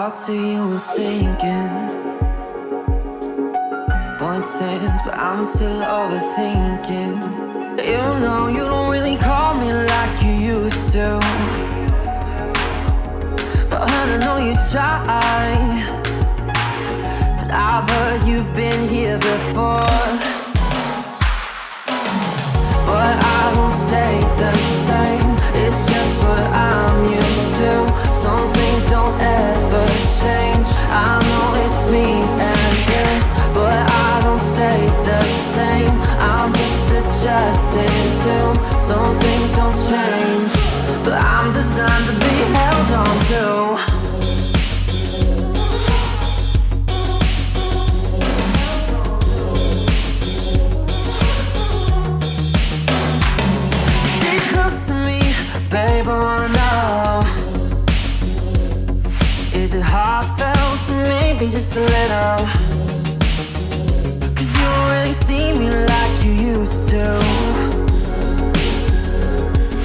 thoughts of you were sinking. Point stands, but I'm still overthinking. You know you don't really call me like you used to, but I know you try. But I've heard you've been here before. But I won't stay the same. It's just what I'm used to. Some things don't ever change. I know it's me and you, but I don't stay the same. I'm just adjusting to. Some things don't change, but I'm designed to be held on to. Babe, I wanna know, is it heartfelt to maybe just a little? Cause you don't really see me like you used to,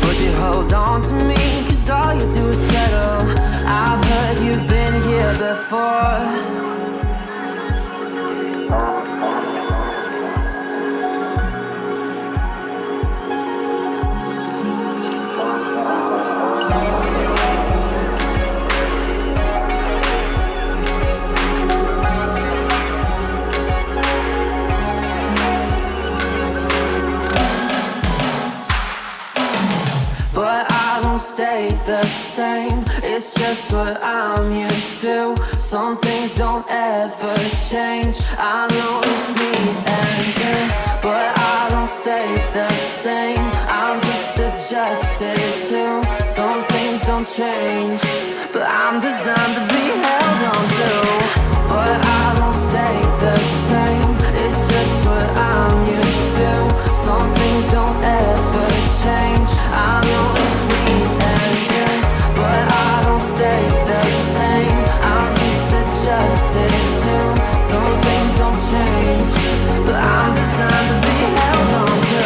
but you hold on to me cause all you do is settle. I've heard you've been here before. Stay the same, it's just what I'm used to. Some things don't ever change. I know it's me and you, but I don't stay the same. I'm just adjusted to. Some things don't change, but I'm designed to be held on to. But I don't stay the same, it's just what I'm used to. Some things don't ever change. I know it's me and you, but I don't stay the same. I'm just adjusted to. Some things don't change, but I'm designed to be held on to.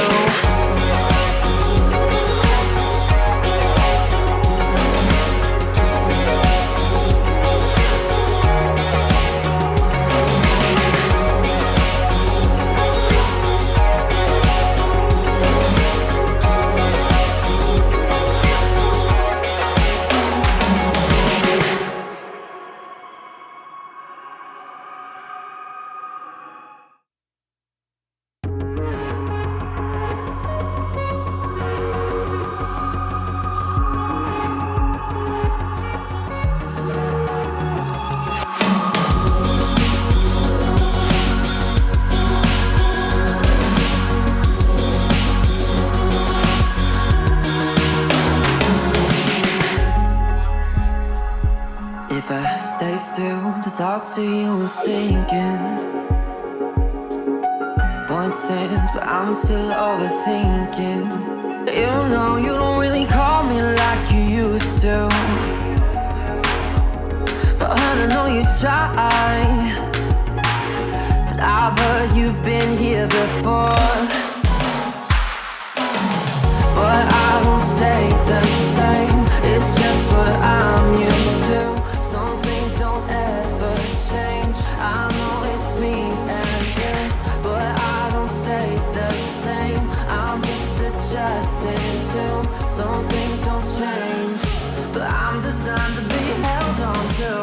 If I stay still, the thoughts of you are sinking. Point stands, but I'm still overthinking. You know you don't really call me like you used to, but I know you try. But I've heard you've been here before. But I won't stay the same. It's just what I'm used to. Some things don't ever change. I know it's me and you, but I don't stay the same. I'm just adjusting to. Some things don't change, but I'm designed to be held on to.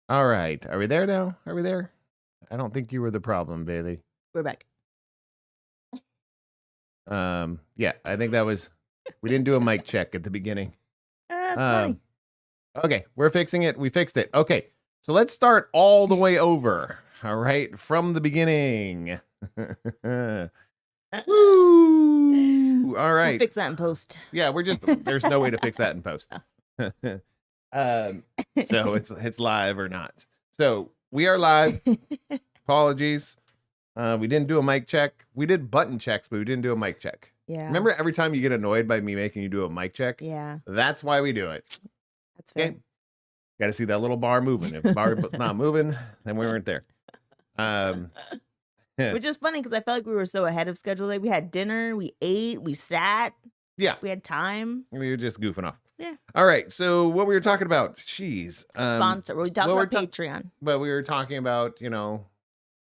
All right. Are we there now? Are we there? I don't think you were the problem, Bailey. We're back. Yeah, I think that was, we didn't do a mic check at the beginning. That's funny. Okay, we're fixing it. We fixed it. Okay, so let's start all the way over. All right, from the beginning. Woo! All right. We'll fix that in post. Yeah, there's no way to fix that in post. So it's live or not. So we are live. Apologies. We didn't do a mic check. We did button checks, but we didn't do a mic check. Yeah. Remember every time you get annoyed by me making you do a mic check? Yeah. That's why we do it. That's fair. Okay. Got to see that little bar moving. If the bar is not moving, then we weren't there. Which is funny because I felt like we were so ahead of schedule. Like we had dinner, we ate, we sat. Yeah. We had time. We were just goofing off. Yeah. All right. So what we were talking about, jeez. Sponsor. We talked about Patreon. But we were talking about,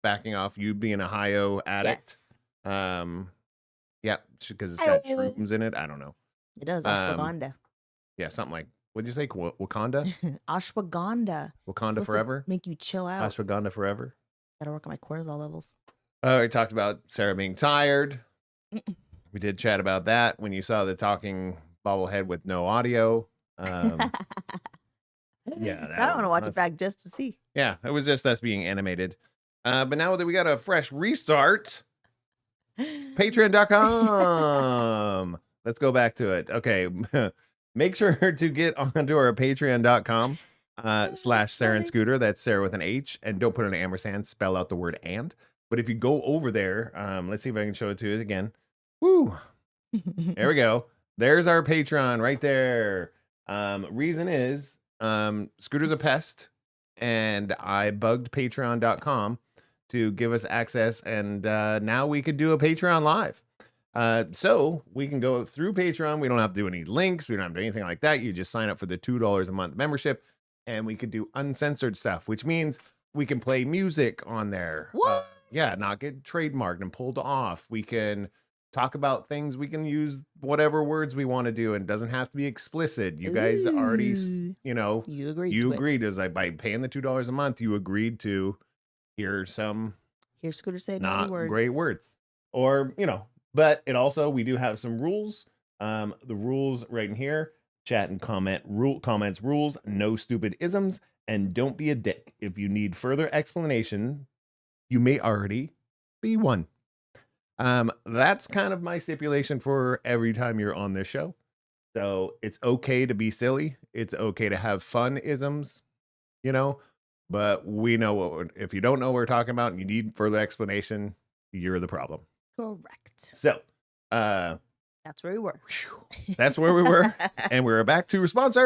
backing off, you being a Hi-Yo addict. Yes. Yeah, because it's got shrooms in it. I don't know. It does. Ashwagandha. Yeah, something like, what'd you say? Wakanda? Ashwagandha. Wakanda forever? Make you chill out. Ashwagandha forever? Gotta work on my cortisol levels. We talked about Sarah being tired. We did chat about that when you saw the talking bobblehead with no audio. Yeah. I don't want to watch it back just to see. Yeah, it was just us being animated. But now that we got a fresh restart, patreon.com. Let's go back to it. Okay. Make sure to get onto our patreon.com /Sarah and Scooter. That's Sarah with an H. And don't put an ampersand. Spell out the word and. But if you go over there, let's see if I can show it to you again. Woo. There we go. There's our Patreon right there. Reason is Scooter's a pest. And I bugged patreon.com to give us access, and now we could do a Patreon live. So we can go through Patreon. We don't have to do any links. We don't have to do anything like that. You just sign up for the $2 a month membership, and we could do uncensored stuff, which means we can play music on there. What? Yeah, not get trademarked and pulled off. We can talk about things. We can use whatever words we want to do, and it doesn't have to be explicit. You guys already, you agreed as by paying the $2 a month, you agreed to hear Scooter say not words. Great words, or but it also, we do have some rules. The rules right in here: chat and comments rules, no stupid isms, and don't be a dick. If you need further explanation, you may already be one. That's kind of my stipulation for every time you're on this show. So it's okay to be silly. It's okay to have fun isms, but we know if you don't know what we're talking about and you need further explanation, you're the problem. Correct. So, that's where we were. That's where we were. And we're back to sponsors.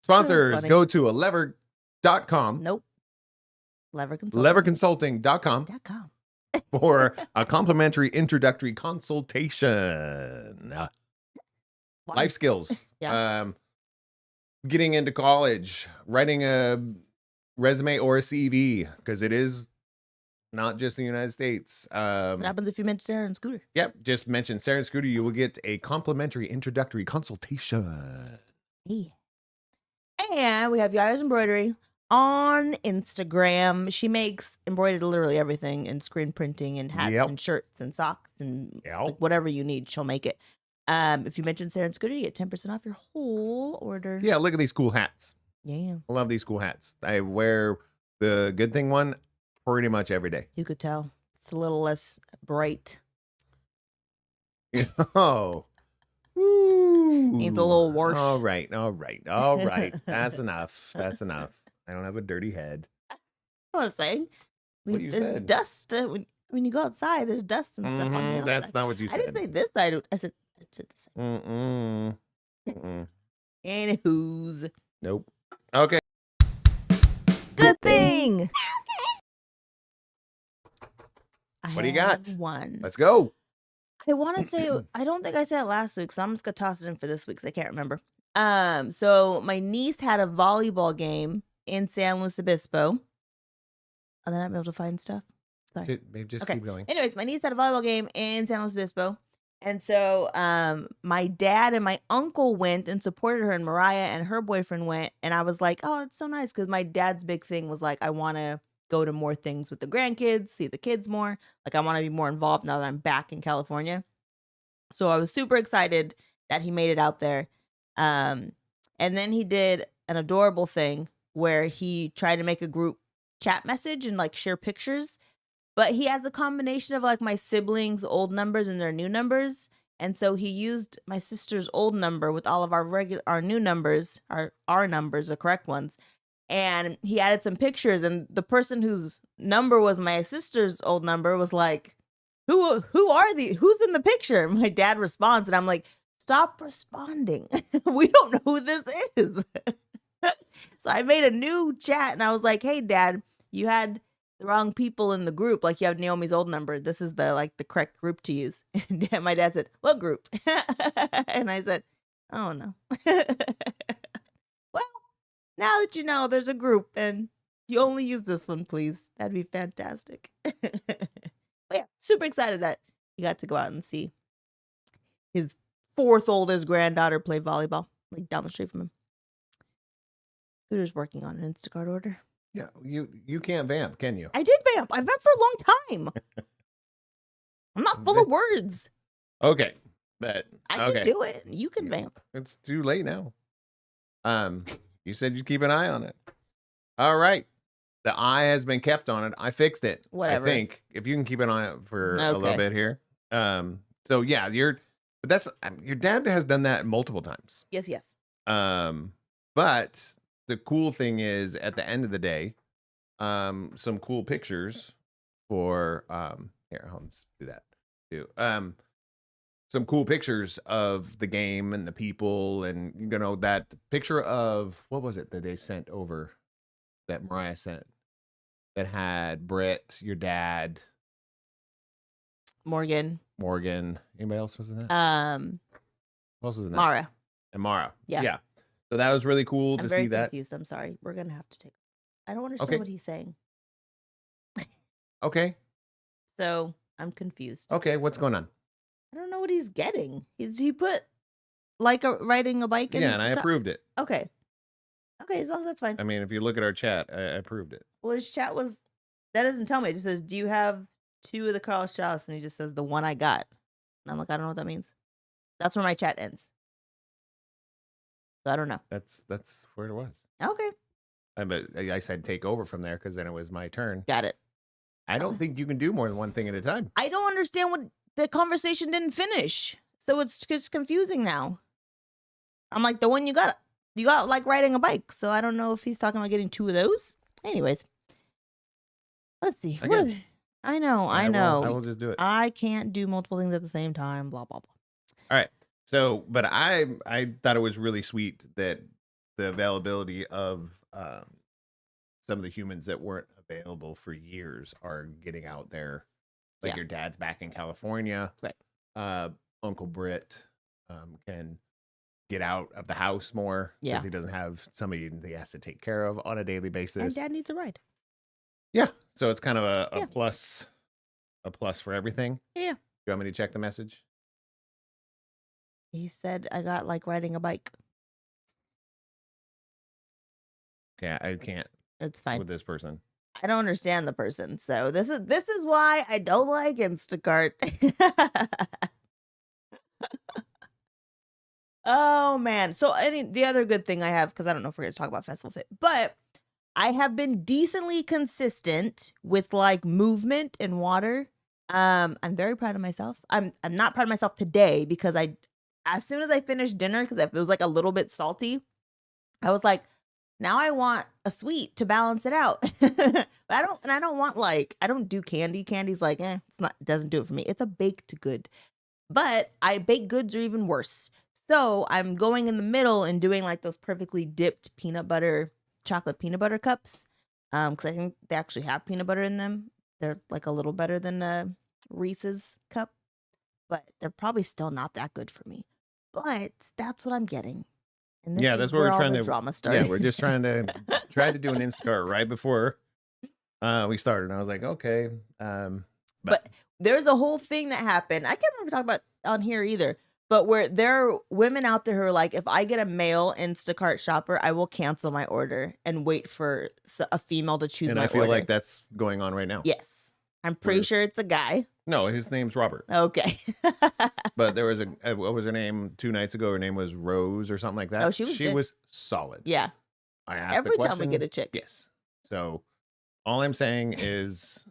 Sponsors, So go to lever.com. Nope. Leverconsulting.com. For a complimentary introductory consultation. Life skills. Yeah. Getting into college, writing a resume or a CV, because it is not just the United States. What happens if you mention Sarah and Scooter? Yep, just mention Sarah and Scooter. You will get a complimentary introductory consultation. Yeah. And we have Yaya's Embroidery on Instagram. She makes embroidered literally everything, and screen printing and hats and shirts and socks and like whatever you need, she'll make it. If you mention Sarah and Scooter, you get 10% off your whole order. Yeah, look at these cool hats. Yeah. I love these cool hats. I wear the Good Thing one pretty much every day. You could tell. It's a little less bright. Oh. Woo. Needs a little wash. All right. That's enough. That's enough. I don't have a dirty head. I was saying, there's dust. When you go outside, there's dust and stuff on the outside. That's not what you said. I didn't say this side. I said this side. Anywho's. Nope. Okay. Good thing. What do you got? One. Let's go. I want to say, I don't think I said it last week, so I'm just going to toss it in for this week because I can't remember. So my niece had a volleyball game in San Luis Obispo. Are they not able to find stuff? Sorry. Just keep going. Anyways, my niece had a volleyball game in San Luis Obispo, And so my dad and my uncle went and supported her, and Mariah and her boyfriend went. And I was like, oh, it's so nice. Because my dad's big thing was like, I want to go to more things with the grandkids, see the kids more. Like, I want to be more involved now that I'm back in California. So I was super excited that he made it out there. And then he did an adorable thing where he tried to make a group chat message and like share pictures. But he has a combination of like my siblings' old numbers and their new numbers. And so he used my sister's old number with all of our new numbers, our numbers, the correct ones. And he added some pictures, and the person whose number was my sister's old number was like, who are these? Who's in the picture? My dad responds, and I'm like, stop responding. We don't know who this is. So I made a new chat, and I was like, hey, Dad, you had the wrong people in the group. Like, you have Naomi's old number. This is the correct group to use. And my dad said, what group? And I said, oh no. Well, now that you know there's a group, and you only use this one, please. That'd be fantastic. But yeah, super excited that he got to go out and see his fourth oldest granddaughter play volleyball, like down the street from him. Scooter's working on an Instacart order. Yeah, you can't vamp, can you? I did vamp. I've vamped for a long time. I'm not full of words. Okay. But I can do it. You can vamp. It's too late now. You said you'd keep an eye on it. All right. The eye has been kept on it. I fixed it. Whatever. I think if you can keep it on it for a little bit here. So yeah, your dad has done that multiple times. Yes. But the cool thing is, at the end of the day, some cool pictures for here, let's do that too. Some cool pictures of the game and the people, and that picture of, what was it that they sent over, that Mariah sent, that had Britt, your dad, Morgan. Anybody else was in that? Who else was in that? Mara. And Mara. Yeah. So that was really cool to see that. Confused. I'm sorry. We're gonna have to take. I don't understand what he's saying. Okay. So I'm confused. Okay, what's going on? I don't know what he's getting. He put like riding a bike. And I approved it. Okay, as long as that's fine. I mean, if you look at our chat, I approved it. Well, his chat was, that doesn't tell me. It just says, do you have 2 of the Carl Strauss? And he just says the one I got. And I'm like, I don't know what that means. That's where my chat ends. So I don't know. That's where it was. Okay. But I said take over from there because then it was my turn. Got it. I don't think you can do more than one thing at a time. I don't understand what the conversation didn't finish. So it's just confusing now. I'm like, the one you got like riding a bike. So I don't know if he's talking about getting 2 of those. Anyways, let's see. Again, I know. I will just do it. I can't do multiple things at the same time. Blah, blah, blah. All right. So, but I thought it was really sweet that the availability of some of the humans that weren't available for years are getting out there. Like your dad's back in California. Right. Uncle Britt can get out of the house more because he doesn't have somebody that he has to take care of on a daily basis. And Dad needs a ride. Yeah. So it's kind of a plus for everything. Yeah. You want me to check the message? He said, I got like riding a bike. Okay, I can't. It's fine. With this person. I don't understand the person. So this is why I don't like Instacart. Oh man. So the other good thing I have, because I don't know if we're going to talk about Festival Fit, but I have been decently consistent with like movement and water. I'm very proud of myself. I'm not proud of myself today because as soon as I finished dinner, because it was like a little bit salty, I was like, now I want a sweet to balance it out. But I don't do candy. Candy's like, it doesn't do it for me. It's a baked good. But baked goods are even worse. So I'm going in the middle and doing like those perfectly dipped chocolate peanut butter cups. Because I think they actually have peanut butter in them. They're like a little better than a Reese's cup. But they're probably still not that good for me. But that's what I'm getting. And that's what we're trying to drama started. Yeah, we're just trying to do an Instacart right before we started. And I was like, okay. But there's a whole thing that happened. I can't remember talking about on here either. But where there are women out there who are like, if I get a male Instacart shopper, I will cancel my order and wait for a female to choose and my I feel order. like that's going on right now. Yes. I'm pretty sure it's a guy. No, his name's Robert. Okay. But there was what was her name 2 nights ago? Her name was Rose or something like that. Oh, she was solid. Yeah. I asked Every the question. time we get a chick. Yes. So all I'm saying is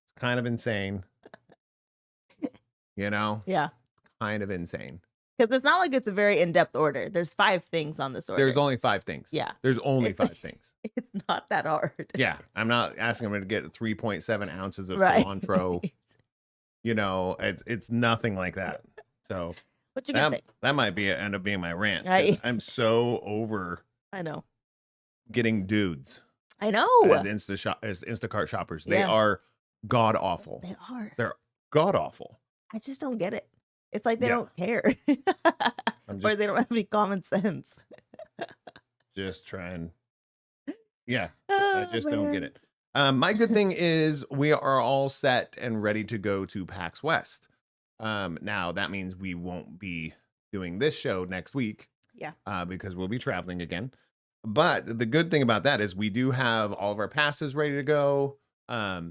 it's kind of insane. You know? Yeah. Kind of insane. Because it's not like it's a very in-depth order. There's 5 things on this order. There's only 5 things. Yeah. There's only 5 things. It's not that hard. Yeah. I'm not asking them to get 3.7 ounces of Right. cilantro. You know, it's nothing like that. So What you gonna think? that might end up being my rant. I'm so over I know. getting dudes I know. as Instacart shoppers. They are god awful. They are. They're god awful. I just don't get it. It's like they don't care. Or they don't have any common sense. Just trying. Yeah. Oh, I just don't get it. My good thing is we are all set and ready to go to PAX West. Now that means we won't be doing this show next week. Yeah. Because we'll be traveling again. But the good thing about that is we do have all of our passes ready to go. A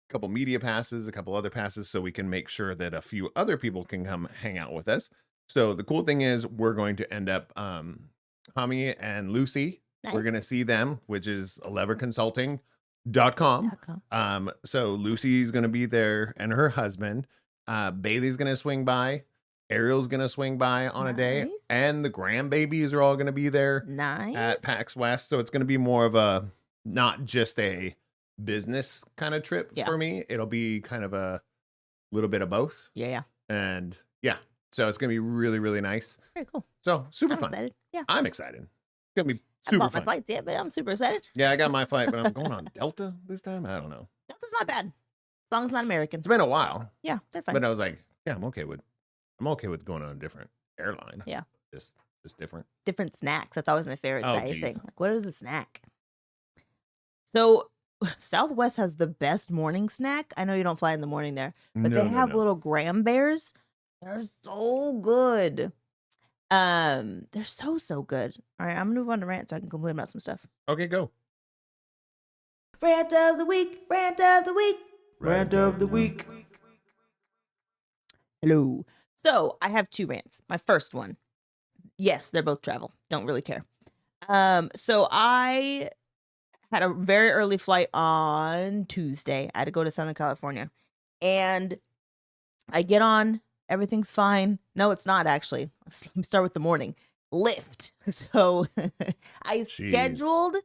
couple media passes, a couple other passes, so we can make sure that a few other people can come hang out with us. So the cool thing is we're going to end up Hami and Lucy. Nice. We're going to see them, which is leverconsulting.com. So Lucy's going to be there and her husband. Bailey's going to swing by. Ariel's going to swing by on a day. And the grandbabies are all going to be there at PAX West. So it's going to be more of a, not just a business kind of trip for me. It'll be kind of a little bit of both. Yeah. And yeah, so it's going to be really, really nice. Very cool. So super I'm fun. excited. Yeah. I'm excited. It's going to be super I bought fun. my flights yet, but I'm super excited. Yeah, I got my flight, but I'm going on Delta this time. I don't know. Delta's not bad. As long as it's not American. It's been a while. Yeah, they're fine. But I was like, yeah, I'm okay with going on a different airline. Yeah. Just different. Different snacks. That's always my favorite Oh, thing. geez. Like, what is a snack? So Southwest has the best morning snack. I know you don't fly in the morning there, but they have little graham bears. They're so good. They're so good. All right, I'm gonna move on to rant so I can complain about some stuff. Okay, go. Rant of the week. Rant of the week. Rant of the week. Hello. So I have 2 rants. My first one. Yes, they're both travel. Don't really care. So I had a very early flight on Tuesday. I had to go to Southern California. And I get on, everything's fine. No, it's not actually. Let me start with the morning. Lyft. So I scheduled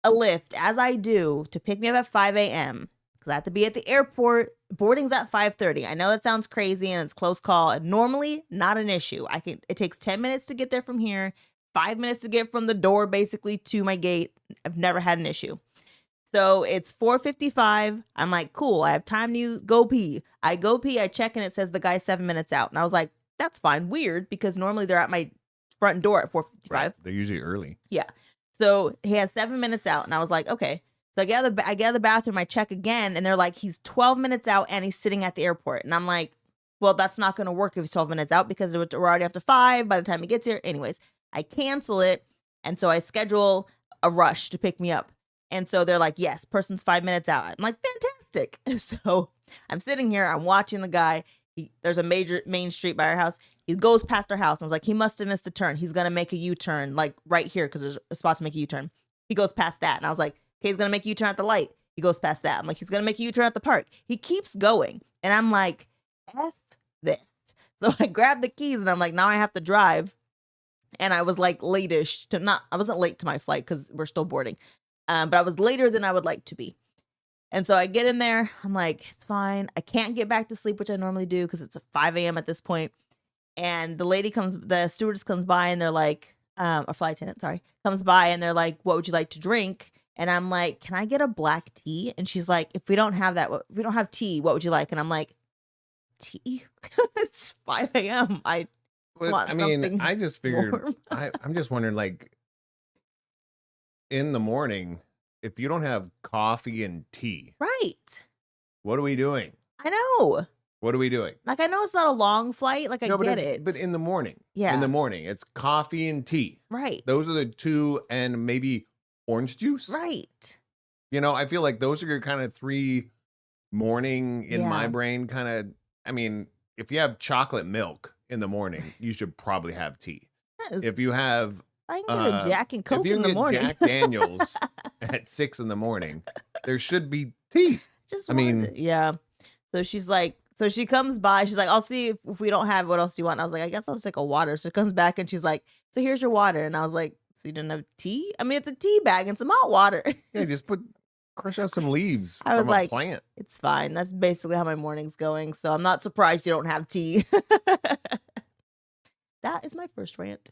a Lyft, as I do, to pick me up at 5 a.m. because I have to be at the airport. Boarding's at 5:30. I know that sounds crazy and it's close call. And normally, not an issue. It takes 10 minutes to get there from here, 5 minutes to get from the door basically to my gate. I've never had an issue. So it's 4:55. I'm like, cool, I have time to go pee. I go pee, I check, and it says the guy's 7 minutes out. And I was like, that's fine. Weird, because normally they're at my front door at 4:55. Right. They're usually early. Yeah. So he has 7 minutes out. And I was like, okay. So I get out of the bathroom, I check again, and they're like, he's 12 minutes out and he's sitting at the airport. And I'm like, well, that's not going to work if he's 12 minutes out because we're already after 5 by the time he gets here. Anyways, I cancel it. And so I schedule a rush to pick me up. And so they're like, yes, person's 5 minutes out. I'm like, fantastic. So I'm sitting here, I'm watching the guy. There's a major main street by our house. He goes past our house. And I was like, he must have missed a turn. He's going to make a U-turn, like right here, because there's a spot to make a U-turn. He goes past that. And I was like, okay, he's going to make a U-turn at the light. He goes past that. I'm like, he's going to make a U-turn at the park. He keeps going. And I'm like, F this. So I grabbed the keys and I'm like, now I have to drive. And I was like late-ish I wasn't late to my flight because we're still boarding. But I was later than I would like to be. And so I get in there. I'm like, it's fine. I can't get back to sleep, which I normally do because it's 5 a.m. at this point. And the stewardess comes by and they're like, or flight attendant, sorry, comes by and they're like, what would you like to drink? And I'm like, can I get a black tea? And she's like, if we don't have tea, what would you like? And I'm like, tea? It's 5 a.m. I just figured, I'm just wondering, like, in the morning, if you don't have coffee and tea, right? what are we doing? I know. What are we doing? Like, I know it's not a long flight. Like, I get it. But in the morning. Yeah. In the morning. It's coffee and tea. Right. Those are the two, and maybe orange juice. Right. You know, I feel like those are your kind of 3 morning in my brain kind of. I mean, if you have chocolate milk in the morning, you should probably have tea. Yes. If you have I can get a Jack and Coke if you in the get morning. Jack Daniels at 6 in the morning, there should be tea. Yeah. So she's like, so she comes by. She's like, I'll see if we don't have, what else do you want? And I was like, I guess I'll just take a water. So she comes back and she's like, so here's your water. And I was like, so you didn't have tea? I mean, it's a tea bag and some hot water. Yeah, just crush out some leaves I was from like, a plant. It's fine. That's basically how my morning's going. So I'm not surprised you don't have tea. That is my first rant.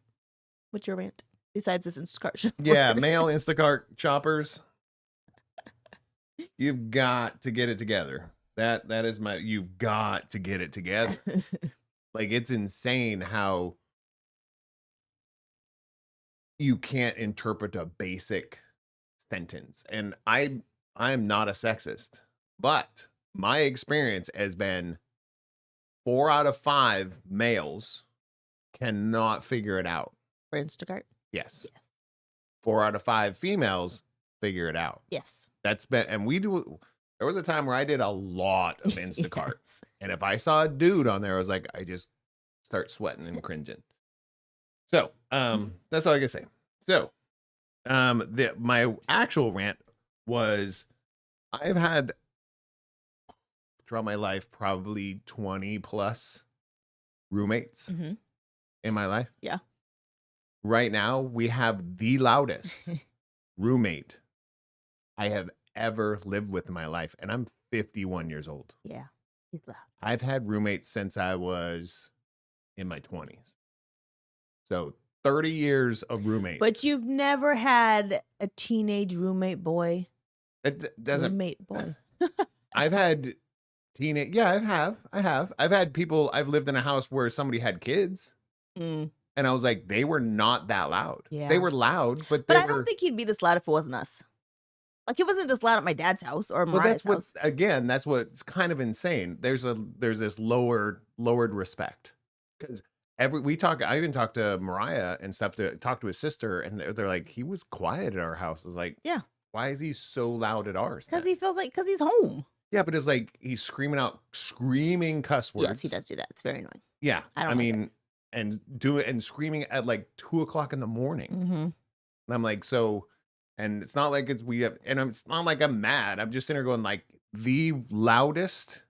What's your rant? Besides this Instacart shopper? Yeah, male Instacart shoppers. You've got to get it together. That is you've got to get it together. Like, it's insane how you can't interpret a basic sentence. And I'm not a sexist, but my experience has been 4 out of 5 males cannot figure it out. For Instacart? Yes. 4 out of 5 females figure it out. Yes. That's been, and there was a time where I did a lot of Instacart. Yes. And if I saw a dude on there, I was like, I just start sweating and cringing. So, that's all I can say. So, my actual rant was, I've had throughout my life probably 20 plus roommates in my life. Yeah. Right now, we have the loudest roommate I have ever lived with in my life, and I'm 51 years old. Yeah, he's loud. I've had roommates since I was in my 20s. So 30 years of roommates. But you've never had a teenage roommate boy? It doesn't. Roommate boy. I've had teenage. Yeah, I have. I've had people. I've lived in a house where somebody had kids. And I was like, they were not that loud. Yeah. They were loud, but I don't think he'd be this loud if it wasn't us. Like, it wasn't this loud at my dad's house or Mariah's house. Again, that's what's kind of insane. There's this lowered respect, because I even talked to Mariah and stuff to talk to his sister, and they're like, he was quiet at our house. I was like, yeah, why is he so loud at ours? Because he feels like, because he's home. Yeah, but it's like he's screaming cuss words. Yes, he does do that. It's very annoying. Yeah, I mean, and screaming at like 2:00 in the morning. And I'm like, so. And it's not like it's not like I'm mad. I'm just sitting there going, like, the loudest.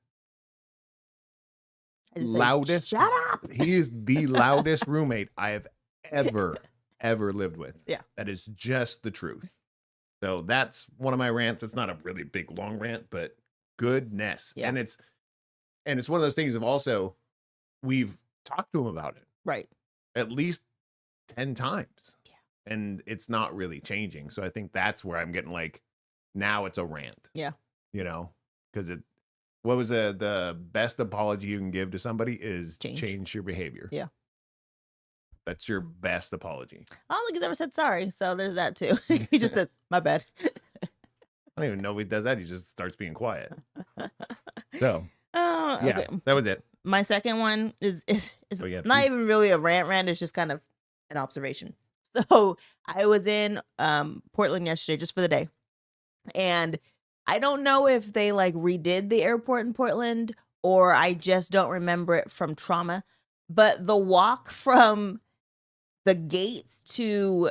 Shut up. He is the loudest roommate I have ever lived with. Yeah. That is just the truth. So that's one of my rants. It's not a really big, long rant, but goodness. Yeah. And it's one of those things of also, we've talked to him about it. Right. At least 10 times. And it's not really changing. So I think that's where I'm getting like, now it's a rant. Yeah. You know, because what was the best apology you can give to somebody is change your behavior. Yeah. That's your best apology. I don't think he's ever said sorry. So there's that too. He just said, my bad. I don't even know if he does that. He just starts being quiet. So, okay. Yeah, that was it. My second one is not even really a rant. It's just kind of an observation. So I was in Portland yesterday just for the day. And I don't know if they like redid the airport in Portland or I just don't remember it from trauma. But the walk from the gate to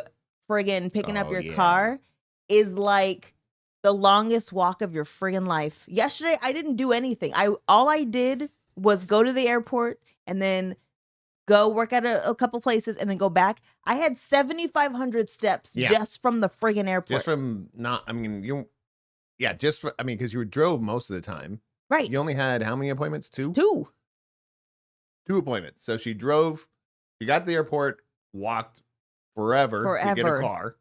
friggin' picking up your car is like the longest walk of your friggin' life. Yesterday, I didn't do anything. All I did was go to the airport and then go work at a couple places and then go back. I had 7,500 steps just from the friggin' airport. Just from because you drove most of the time. Right. You only had how many appointments? 2? 2 appointments. So she got to the airport, walked forever to get a car,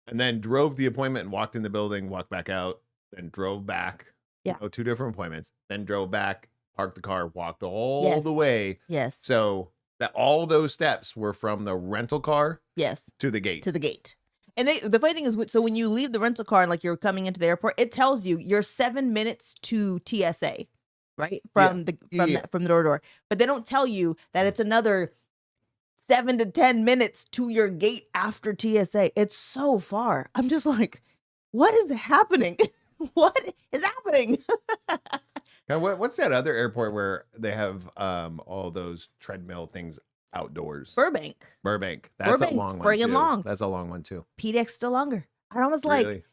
and then drove the appointment and walked in the building, walked back out, then drove back. Yeah. 2 different appointments, then drove back, parked the car, walked all the way. Yes. So that all those steps were from the rental car to the gate. And the funny thing is, so when you leave the rental car and like you're coming into the airport, it tells you you're 7 minutes to TSA. right? From the door to door. But they don't tell you that it's another 7 to 10 minutes to your gate after TSA. It's so far. I'm just like, what is happening? What is happening? Now, what's that other airport where they have all those treadmill things outdoors? Burbank. That's a long one too. Long. That's a long one too. PDX still longer. I was like,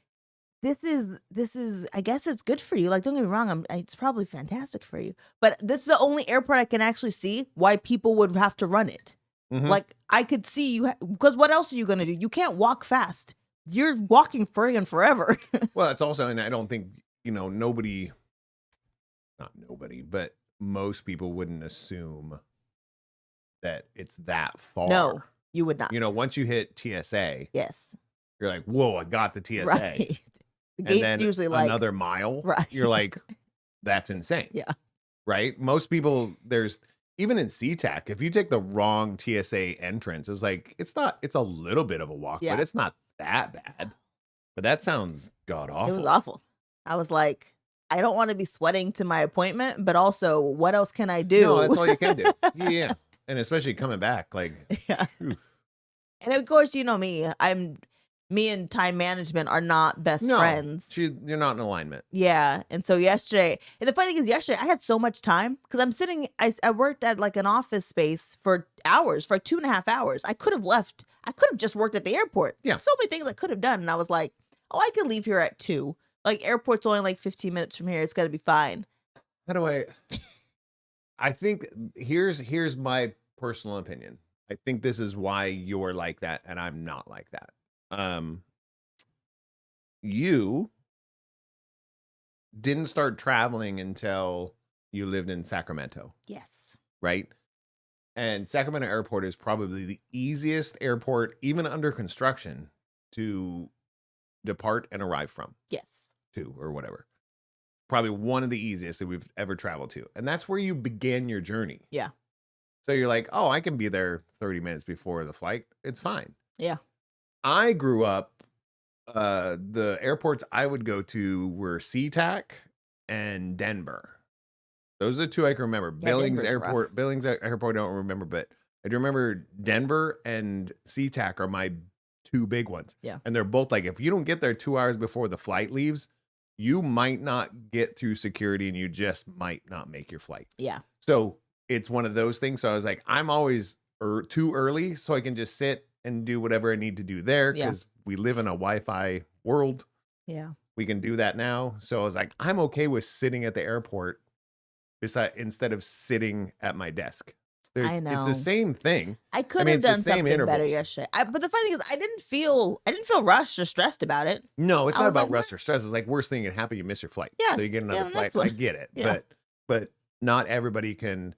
this is. I guess it's good for you. Like, don't get me wrong. It's probably fantastic for you. But this is the only airport I can actually see why people would have to run it. Mm-hmm. Like, I could see you because what else are you gonna do? You can't walk fast. You're walking friggin' forever. Well, it's also, and I don't think not nobody, but most people wouldn't assume that it's that far. No, you would not. Once you hit TSA, yes, you're like, whoa, I got the TSA. Right. The gate's and then usually like another mile. Right. You're like, that's insane. Yeah. Right. Most people, even in SeaTac, if you take the wrong TSA entrance, it's a little bit of a walk, but it's not that bad. But that sounds god awful. It was awful. I was like, I don't want to be sweating to my appointment, but also, what else can I do? No, that's all you can do. Yeah. And especially coming back, like, yeah. And of course, me and time management are not best friends. You're not in alignment. Yeah. And so yesterday, and the funny thing is yesterday I had so much time because I worked at like an office space for hours, for 2.5 hours. I could have left. I could have just worked at the airport. Yeah. So many things I could have done. And I was like, oh, I could leave here at 2. Like, airport's only like 15 minutes from here. It's got to be fine. How do I think here's my personal opinion. I think this is why you're like that and I'm not like that. You didn't start traveling until you lived in Sacramento. Yes. Right? And Sacramento Airport is probably the easiest airport, even under construction, to depart and arrive from. Yes. To, or whatever. Probably one of the easiest that we've ever traveled to. And that's where you began your journey. Yeah. So you're like, oh, I can be there 30 minutes before the flight. It's fine. Yeah. I grew up, the airports I would go to were SeaTac and Denver. Those are the two I can remember. Yeah, Billings Airport, I don't remember, but I do remember Denver and SeaTac are my two big ones. Yeah. And they're both like, if you don't get there 2 hours before the flight leaves, you might not get through security and you just might not make your flight. Yeah. So it's one of those things. So I was like, I'm always too early so I can just sit and do whatever I need to do there because we live in a Wi-Fi world. Yeah. We can do that now. So I was like, I'm okay with sitting at the airport instead of sitting at my desk. I know. It's the same thing. I could have done something better yesterday. But the funny thing is, I didn't feel rushed or stressed about it. No, it's not about rush or stress. It's like worst thing can happen. You miss your flight. Yeah. So you get another flight. I get it. Yeah. But not everybody can.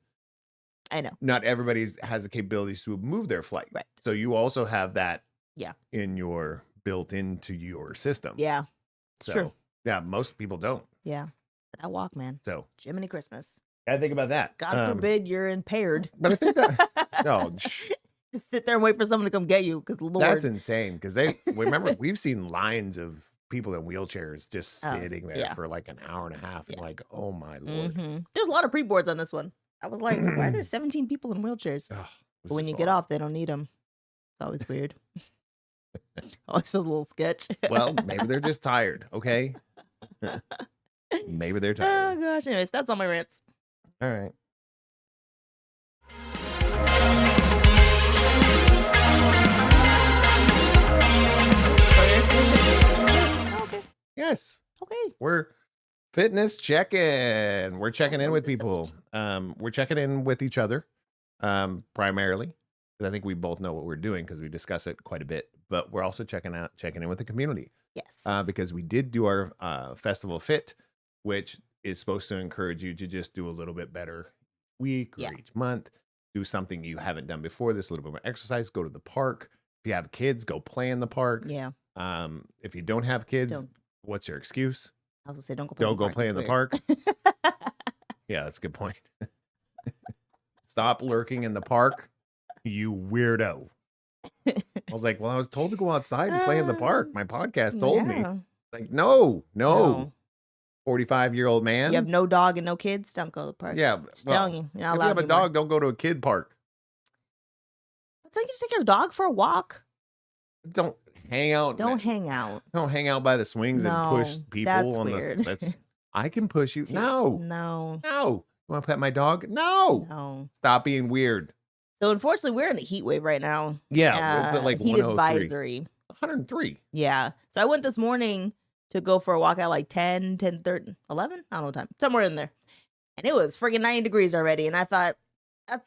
I know. Not everybody has the capabilities to move their flight. Right. So you also have that. Yeah. Built into your system. Yeah. It's true. Yeah. Most people don't. Yeah. That walk, man. So Jiminy Christmas. I think about that. God forbid you're impaired. But I think that just sit there and wait for someone to come get you. Because Lord, that's insane. Because remember we've seen lines of people in wheelchairs just sitting there for like an hour and a half. And like, oh my Lord. Mm-hmm. There's a lot of pre-boards on this one. I was like, why are there 17 people in wheelchairs? But when you get off, they don't need them. It's always weird. Always a little sketch. Well, maybe they're just tired. Okay. Maybe they're tired. Oh gosh. Anyways, that's all my rants. All right. Okay. Yes. Okay. We're fitness check-in. We're checking in with people. We're checking in with each other, primarily. I think we both know what we're doing because we discuss it quite a bit. But we're also checking in with the community. Yes. Because we did do our Festival Fit, which is supposed to encourage you to just do a little bit better week or each month. Do something you haven't done before. This a little bit more exercise. Go to the park. If you have kids, go play in the park. Yeah. If you don't have kids, what's your excuse? I was gonna say, don't go play in the park. Yeah, that's a good point. Stop lurking in the park, you weirdo. I was like, well, I was told to go outside and play in the park. My podcast told me. Like, no. 45-year-old man. You have no dog and no kids, don't go to the park. Yeah. Just telling you. You're not If allowed you have a anymore. dog, don't go to a kid park. It's like you just take your dog for a walk. Don't hang out. Don't hang out. Don't hang out by the swings and push people that's on weird. the. I can push you. No. No. You want to pet my dog? No. Stop being weird. So unfortunately, we're in a heat wave right now. Yeah, we'll put like heat 103. advisory. 103. Yeah. So I went this morning to go for a walk at like 10, 10:30, 11? I don't know what time. Somewhere in there. And it was freaking 90 degrees already. And I thought,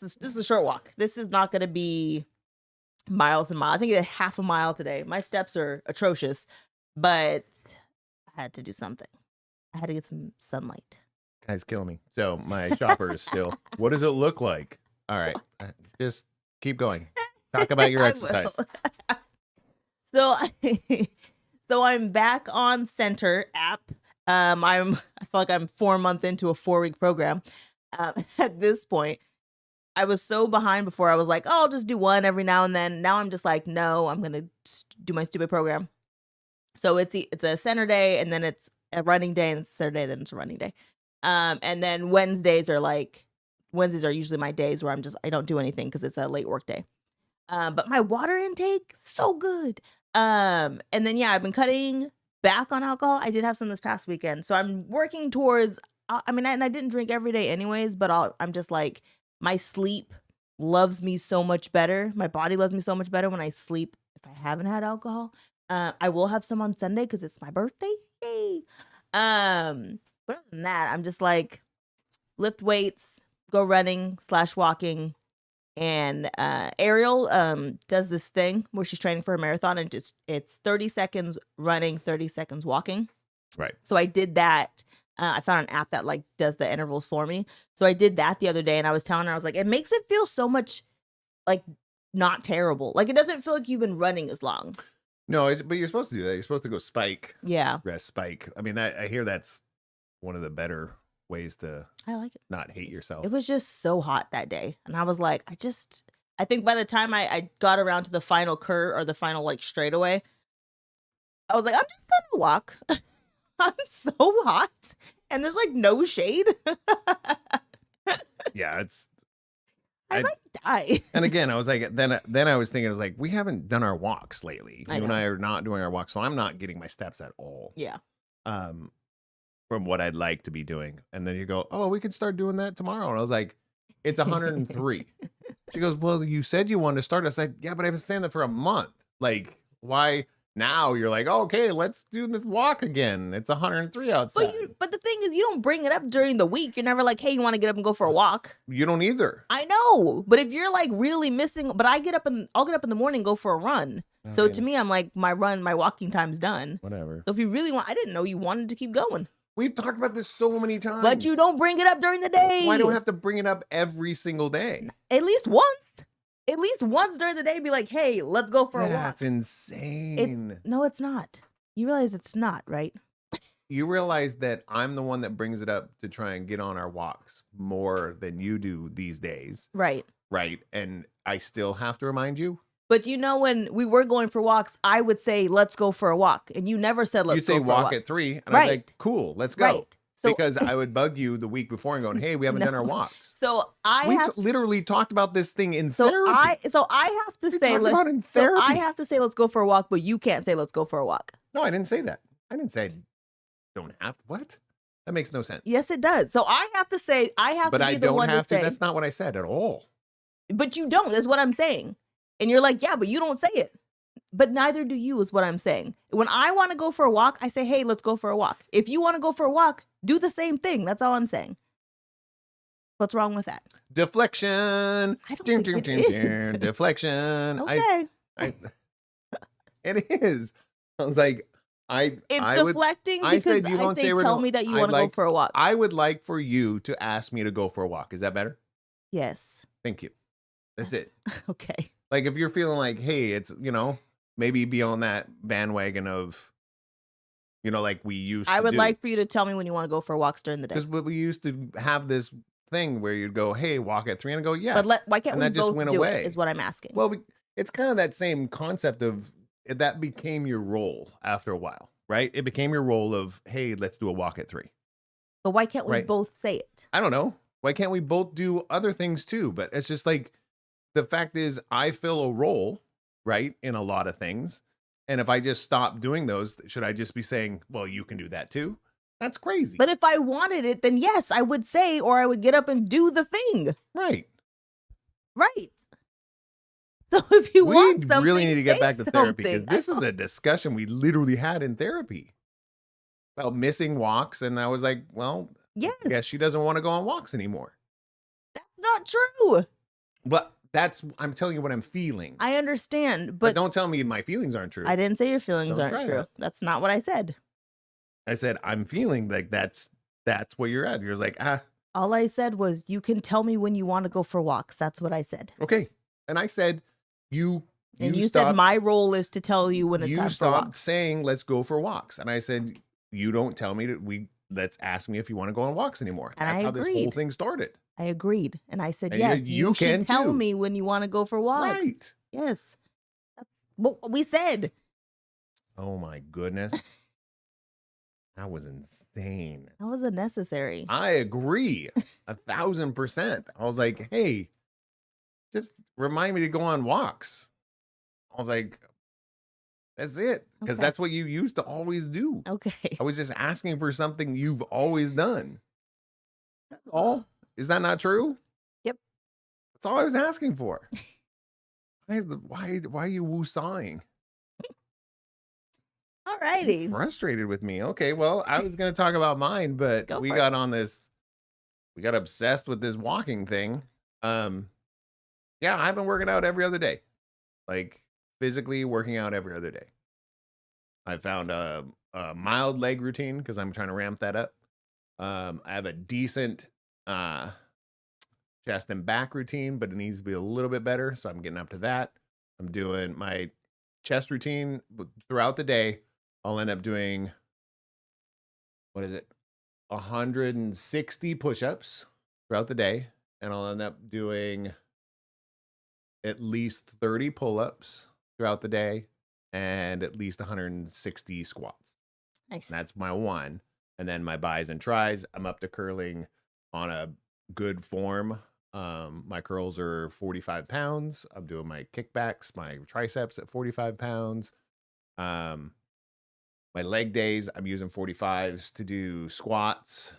this is a short walk. This is not going to be miles and miles. I think I did half a mile today. My steps are atrocious, but I had to do something. I had to get some sunlight. Guys, kill me. So my shopper is still. What does it look like? All right, just keep going. Talk about your exercise. So, so I'm back on Center app. I feel like I'm 4 months into a 4-week program. At this point, I was so behind before. I was like, oh, I'll just do one every now and then. Now I'm just like, no, I'm gonna do my stupid program. So it's a center day, and then it's a running day, and it's a Saturday, then it's a running day. And then Wednesdays are usually my days where I don't do anything because it's a late work day. But my water intake, so good. And then, I've been cutting back on alcohol. I did have some this past weekend. So I'm working towards, and I didn't drink every day anyways, but I'm just like, my sleep loves me so much better. My body loves me so much better when I sleep if I haven't had alcohol. I will have some on Sunday because it's my birthday. Yay. But other than that, I'm just like, lift weights, go running / walking. And Ariel does this thing where she's training for a marathon, and it's 30 seconds running, 30 seconds walking. Right. So I did that. I found an app that like does the intervals for me. So I did that the other day, and I was telling her, I was like, it makes it feel so much like not terrible. Like it doesn't feel like you've been running as long. No, but you're supposed to do that. You're supposed to go spike. Yeah. Rest spike. I mean, I hear that's one of the better ways to I like it. Not hate yourself. It was just so hot that day. And I was like, I think by the time I got around to the final curve or the final like straightaway, I was like, I'm just gonna walk. I'm so hot. And there's like no shade. Yeah, I might die. And again, I was like, then I was thinking, I was like, we haven't done our walks lately. You and I are not doing our walks, so I'm not getting my steps at all. Yeah. From what I'd like to be doing. And then you go, oh, we could start doing that tomorrow. And I was like, it's 103. She goes, well, you said you wanted to start. I said, yeah, but I've been saying that for a month. Like, why now you're like, oh, okay, let's do this walk again. It's 103 outside. But the thing is, you don't bring it up during the week. You're never like, hey, you want to get up and go for a walk? You don't either. I know. But if you're like really missing, but I'll get up in the morning and go for a run. Okay. So to me, I'm like, my walking time's done. Whatever. So if you really want, I didn't know you wanted to keep going. We've talked about this so many times. But you don't bring it up during the day. Why don't I have to bring it up every single day? At least once. At least once during the day, be like, hey, let's go for a walk. That's insane. No, it's not. You realize it's not, right? You realize that I'm the one that brings it up to try and get on our walks more than you do these days. Right. Right. And I still have to remind you. But when we were going for walks, I would say, let's go for a walk. And you never said, let's go for a walk. You'd say walk at 3. And I was like, cool, let's go. Right. So, because I would bug you the week before and going, hey, we haven't done our walks. So we literally talked about this thing in therapy. So I have to say, I have to say, let's go for a walk, but you can't say, let's go for a walk. No, I didn't say that. I didn't say don't have. What? That makes no sense. Yes, it does. So I have to say, but I don't have to. That's not what I said at all. But you don't. That's what I'm saying. And you're like, yeah, but you don't say it. But neither do you is what I'm saying. When I want to go for a walk, I say, hey, let's go for a walk. If you want to go for a walk, do the same thing. That's all I'm saying. What's wrong with that? Deflection. I don't think it is. Deflection. Okay. It is. I was like, it's deflecting because I said you don't say tell me that you want to go for a walk. I would like for you to ask me to go for a walk. Is that better? Yes. Thank you. That's it. Okay. Like if you're feeling like, hey, it's, maybe be on that bandwagon of, like we used to I would like for you to tell me when you want to go for walks during the day. Because we used to have this thing where you'd go, hey, walk at 3 and I go, yes. But why can't and we that just both went do away. it is what I'm asking. Well, it's kind of that same concept of that became your role after a while, right? It became your role of, hey, let's do a walk at 3. But why can't we Right. both say it? I don't know. Why can't we both do other things too? But it's just like, the fact is, I fill a role, right, in a lot of things. And if I just stop doing those, should I just be saying, well, you can do that too? That's crazy. But if I wanted it, then yes, I would say, or I would get up and do the thing. Right. Right. So if you want something, really need to get say back to therapy, because something. this is a discussion we literally had in therapy about missing walks. And I was like, well, Yes, I guess she doesn't want to go on walks anymore. that's not true. But I'm telling you what I'm feeling. I understand, But but don't tell me my feelings aren't true. I didn't say your feelings Don't aren't try true. that. That's not what I said. I said, I'm feeling like that's what you're at. You're like, All I said was, you can tell me when you want to go for walks. That's what I said. okay. And I said, you said stopped- my role is to tell you when it's time you for stopped walks. saying, let's go for walks. And I said, you don't tell me let's ask me if you want to go on walks anymore. And That's I how this whole agreed. thing started. I agreed. And I said, And yes, you you can should tell too. me when you want to go for walks. Right. Yes. That's what we said. Oh my goodness. That was insane. That was unnecessary. I agree 1,000%. I was like, hey, just remind me to go on walks. I was like, that's it. Because Okay. that's what you used to always do. Okay. I was just asking for something you've always done. That's all. Is that not true? Yep. That's all I was asking for. Why are you woo-sawing? All righty. Frustrated with me. Okay, well, I was going to talk about mine, but Go we for got on this. We got obsessed with this walking thing. Yeah, I've been working out every other day, like physically working out every other day. I found a mild leg routine because I'm trying to ramp that up. I have a decent chest and back routine, but it needs to be a little bit better. So I'm getting up to that. I'm doing my chest routine throughout the day. I'll end up doing, 160 push-ups throughout the day. And I'll end up doing at least 30 pull-ups throughout the day and at least 160 squats. Nice. And that's my one. And then my bis and tris, I'm up to curling on a good form. My curls are 45 pounds. I'm doing my kickbacks, my triceps at 45 pounds. My leg days, I'm using 45s to do squats.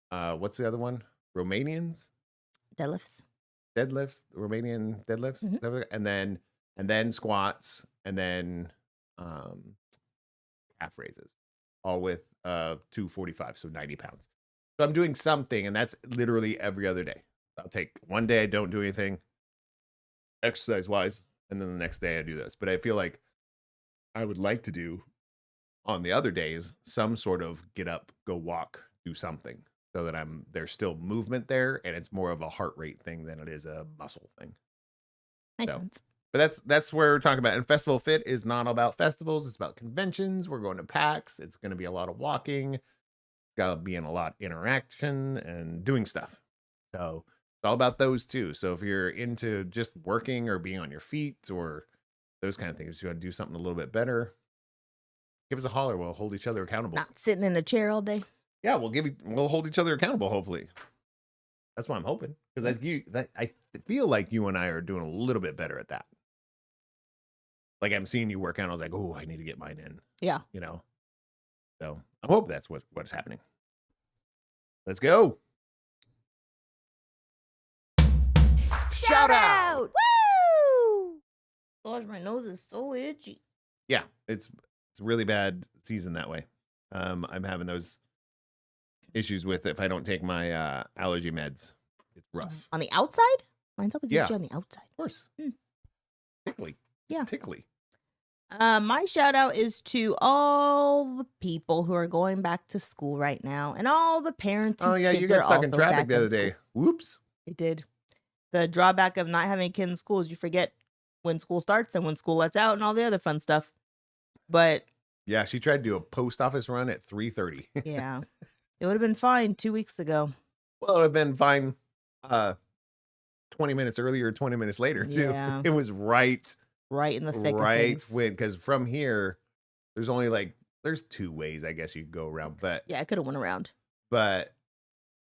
What's the other one? Romanians? Deadlifts. Deadlifts, Romanian deadlifts. Mhm. And then squats, and then calf raises, all with 245, so 90 pounds. So I'm doing something, and that's literally every other day. I'll take one day I don't do anything exercise wise, and then the next day I do this. But I feel like I would like to do on the other days some sort of get up, go walk, do something, so that there's still movement there, and it's more of a heart rate thing than it is a muscle thing. Makes So. sense. But that's where we're talking about. And Festival Fit is not about festivals. It's about conventions. We're going to PAX. It's going to be a lot of walking. It's got to be in a lot of interaction and doing stuff. So it's all about those too. So if you're into just working or being on your feet or those kind of things, you want to do something a little bit better, give us a holler. We'll hold each other accountable. Not sitting in a chair all day. Yeah, we'll hold each other accountable, hopefully. That's what I'm hoping. Because I feel like you and I are doing a little bit better at that. Like I'm seeing you work out, I was like, oh, I need to get mine in. Yeah. You know? So I hope that's what's happening. Let's go. Shout out! Woo! Gosh, my nose is so itchy. Yeah, it's a really bad season that way. I'm having those issues with if I don't take my allergy meds. It's rough. On the outside? Mine's always Yeah. itchy on the outside. Of course. Tickly. Yeah. It's tickly. My shout out is to all the people who are going back to school right now and all the parents whose Oh, yeah, you kids got are stuck in also traffic back the other in school. day. Whoops. It did. The drawback of not having kids in school is you forget when school starts and when school lets out and all the other fun stuff. But Yeah, she tried to do a post office run at 3:30. yeah, it would have been fine 2 weeks ago. Well, it would have been fine 20 minutes earlier, 20 minutes later, too. Yeah. It was right Right in the thick of right things. when, because from here, there's only there's two ways, I guess you could go around, but Yeah, I could have went around.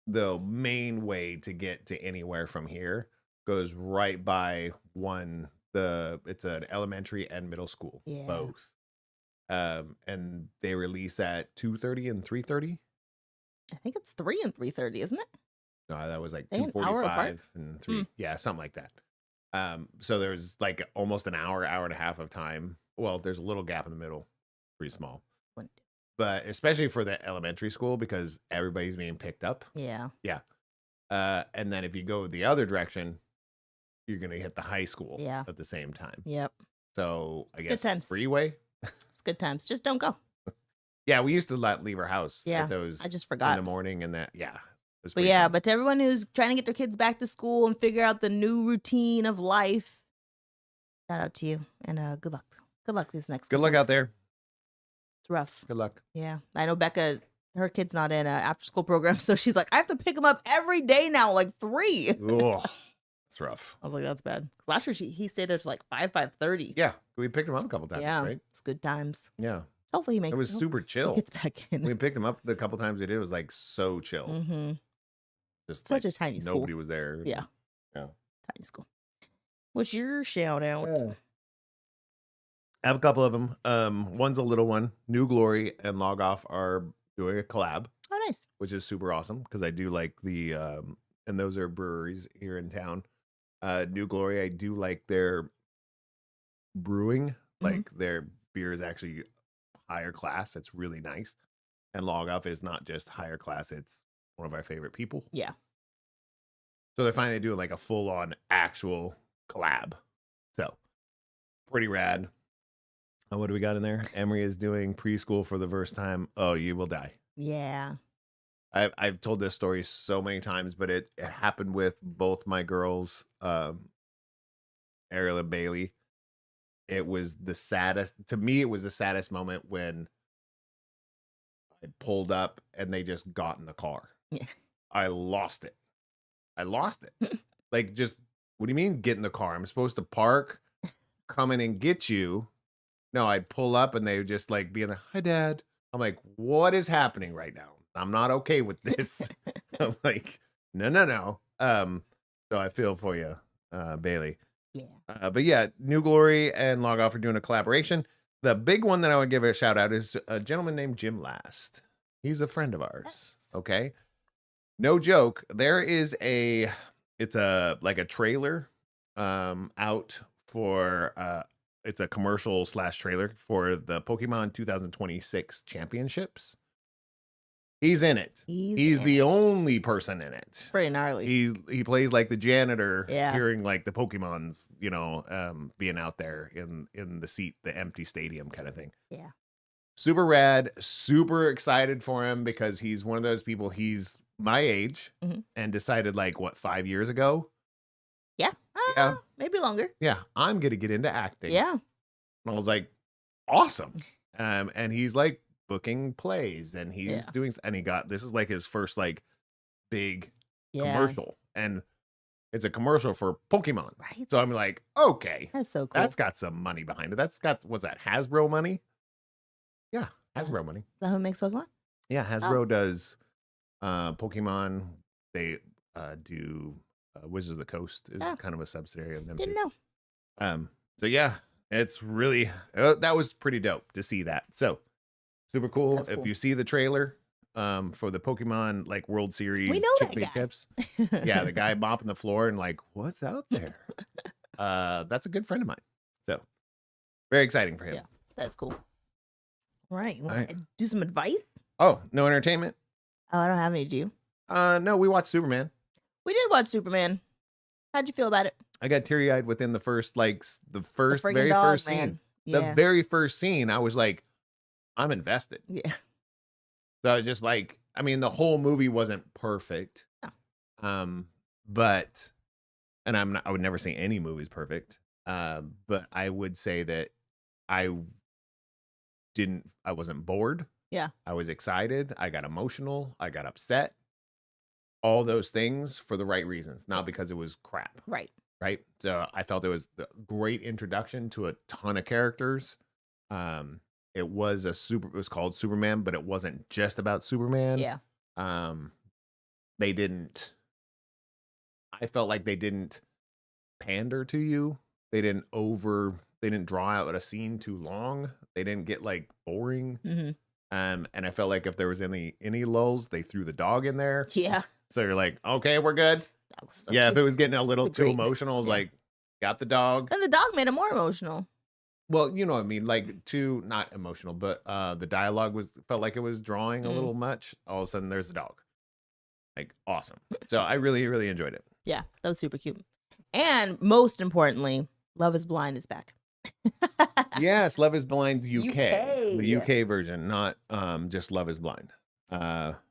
the main way to get to anywhere from here goes right by it's an elementary and middle school, Yeah. both. And they release at 2:30 and 3:30. I think it's 3 and 3:30, isn't it? No, that was like They an hour apart? 2:45 and 3. Yeah, something like that. So there's like almost an hour and a half of time. Well, there's a little gap in the middle, pretty small. But especially for the elementary school because everybody's being picked up. Yeah. Yeah. And then if you go the other direction, you're gonna hit the high school at the same time. Yep. So I It's guess good times. freeway. It's good times. Just don't go. Yeah, we used to leave our house Yeah, at those I just in forgot. the morning and that But yeah, but to everyone who's trying to get their kids back to school and figure out the new routine of life, shout out to you and good luck. Good luck this next. Good luck out there. It's rough. Good luck. Yeah, I know Becca. Her kid's not in an after school program, so she's like, I have to pick him up every day now, like 3. Oh, it's rough. I was like, that's bad. Last year he stayed there to like 5:30. Yeah, we picked him up a couple times. Yeah, right? It's good times. Yeah, hopefully he makes. It was super chill. Gets back in. We picked him up the couple times we did. It was like so chill. Mm-hmm. Just such like, a tiny school. Nobody was there. Yeah. Yeah. Tiny school. What's your shout out? Yeah. I have a couple of them. One's a little one. New Glory and Log Off are doing a collab. Oh, nice. Which is super awesome because I do like the and those are breweries here in town. New Glory, I do like their brewing. Like their beer is actually higher class. It's really nice. And Log Off is not just higher class, it's one of our favorite people. Yeah. So they're finally doing like a full on actual collab. So pretty rad. What do we got in there? Emery is doing preschool for the first time. Oh, you will die. Yeah. I've told this story so many times, but it happened with both my girls, Ariel and Bailey. It was the saddest, to me, it was the saddest moment when I pulled up and they just got in the car. Yeah. I lost it. Like, just, what do you mean get in the car? I'm supposed to park, come in and get you. No, I'd pull up and they would just like be in the, hi, Dad. I'm like, what is happening right now? I'm not okay with this. I'm like, no. So I feel for you, Bailey. Yeah. But yeah, New Glory and Log Off are doing a collaboration. The big one that I would give a shout out is a gentleman named Jim Last. He's a friend of ours. Nice. Okay. No joke. There is it's a trailer out for it's a commercial / trailer for the Pokemon 2026 championships. He's in it. He's the only person in it. Pretty gnarly. He plays like the janitor, Yeah. hearing like the Pokemons, being out there in the empty stadium kind of thing. Yeah. Super rad, super excited for him because he's one of those people, he's my age and decided 5 years ago. Yeah. Yeah. Maybe longer. Yeah, I'm going to get into acting. Yeah. And I was like, awesome. And he's like booking plays and he's doing, and this is like his first big commercial. And it's a commercial for Pokemon. Right. So I'm like, okay. That's so cool. That's got some money behind it. That's got, what's that, Hasbro money? Yeah, Hasbro money. Is that who makes Pokemon? Yeah, Hasbro does Pokemon. They do Wizards of the Coast is kind of a subsidiary of them. Didn't too. know. So yeah, it's really that was pretty dope to see that. So super cool. That's cool. If you see the trailer for the Pokemon World Series We know that guy. championships, yeah, the guy mopping the floor and what's out there? That's a good friend of mine. So very exciting for him. Yeah, that's cool. All right, you want All to do some advice? Oh, no entertainment? Oh, I don't have any. Do you? No, we watched Superman. We did watch Superman. How'd you feel about it? I got teary-eyed within the first very freaking dog, first scene. man. The Yeah. very first scene, I was like, I'm invested. Yeah. So I was just the whole movie wasn't perfect. No. But I would never say any movie's perfect. But I would say that I wasn't bored. Yeah. I was excited. I got emotional. I got upset. All those things for the right reasons, not because it was crap. Right. Right. So I felt it was a great introduction to a ton of characters. It was called Superman, but it wasn't just about Superman. Yeah. they didn't. I felt like they didn't pander to you. They didn't draw out a scene too long. They didn't get like boring. Mm-hmm. And I felt like if there was any lulls, they threw the dog in there. Yeah. So you're like, okay, we're good. So yeah, cute. if it was getting a little too great. emotional, I was like, got the dog. And the dog made it more emotional. Well, you know what I mean, like too not emotional, but the dialogue felt like it was drawing a little much. All of a sudden, there's the dog. Like awesome. So I really, really enjoyed it. Yeah, that was super cute. And most importantly, Love is Blind is back. Yes, Love is Blind UK. The UK. UK version, not just Love is Blind.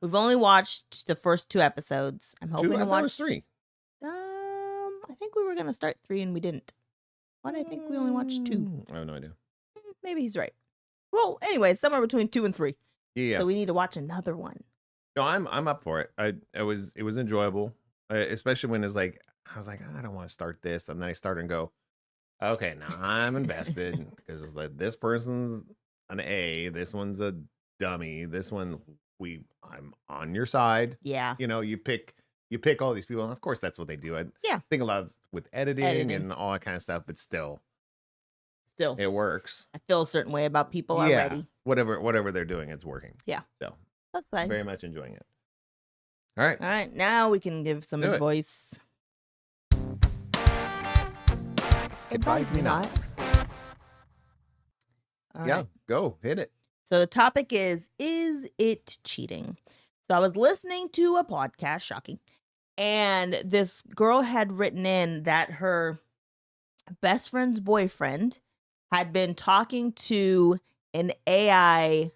We've only watched the first 2 episodes. I'm hoping to watch 3. I think we were gonna start 3 and we didn't. Why do I think we only watched 2? I have no idea. Maybe he's right. Well, anyway, somewhere between 2 and 3. Yeah. So we need to watch another one. No, I'm up for it. It was enjoyable, especially when it's like I was like I don't want to start this, and then I start and go, okay, now I'm invested because it's like this person's an A, this one's a dummy, this one I'm on your side. Yeah. You know, you pick all these people, and of course that's what they do. I think a lot of with editing and all that kind of stuff, but still it works. I feel a certain way about people already. Whatever they're doing, it's working. Yeah. So that's fine. Very much enjoying it. All right. Now we can give some advice. Advise me not. All yeah, right. go hit it. So the topic is it cheating? So I was listening to a podcast, shocking, and this girl had written in that her best friend's boyfriend had been talking to an AI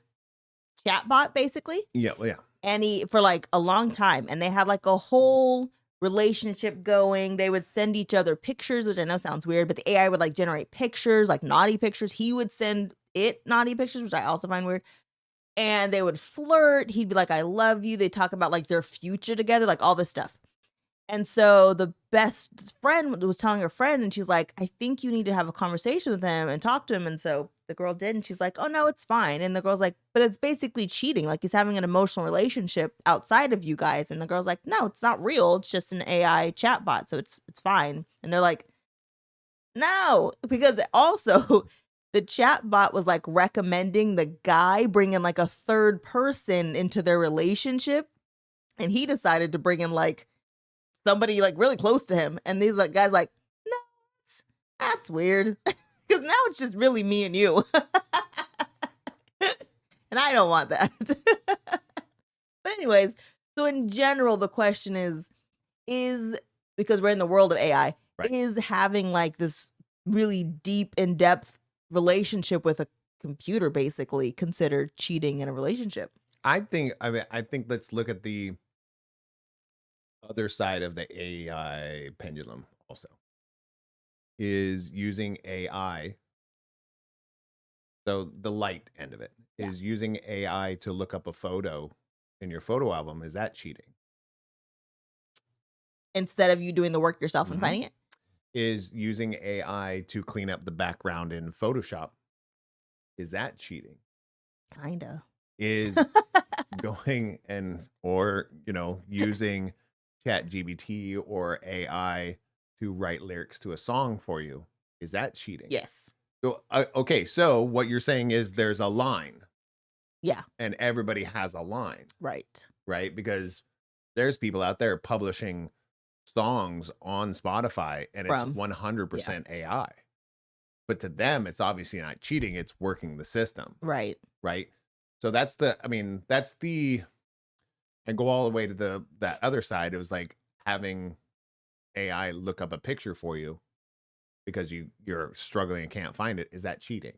chatbot, basically. Yeah. And for like a long time, and they had like a whole relationship going. They would send each other pictures, which I know sounds weird, but the AI would like generate pictures, like naughty pictures. He would send it naughty pictures, which I also find weird. And they would flirt. He'd be like, I love you. They talk about like their future together, like all this stuff. And so the best friend was telling her friend, and she's like, I think you need to have a conversation with him and talk to him. And so the girl did, and she's like, oh no, it's fine. And the girl's like, but it's basically cheating. Like he's having an emotional relationship outside of you guys. And the girl's like, no, it's not real. It's just an AI chatbot. So it's fine. And they're like, no, because also the chatbot was like recommending the guy bring in like a third person into their relationship. And he decided to bring in like somebody like really close to him. And these like guys like, no, that's weird. Because now it's just really me and you. And I don't want that. But anyways, so in general, the question is because we're in the world of AI, is having like this really deep, in-depth relationship with a computer basically considered cheating in a relationship? I think let's look at the other side of the AI pendulum also. Is using AI. So the light end of it is using AI to look up a photo in your photo album. Is that cheating? Instead of you doing the work yourself and finding it? Is using AI to clean up the background in Photoshop. Is that cheating? Kinda. Is going or using ChatGPT or AI to write lyrics to a song for you. Is that cheating? Yes. So, okay. So what you're saying is there's a line. Yeah. And everybody has a line. Right. Right. Because there's people out there publishing songs on Spotify and it's 100% AI. But to them, it's obviously not cheating. It's working the system. Right. Right. So that's and go all the way to that other side. It was like having AI look up a picture for you because you're struggling and can't find it. Is that cheating?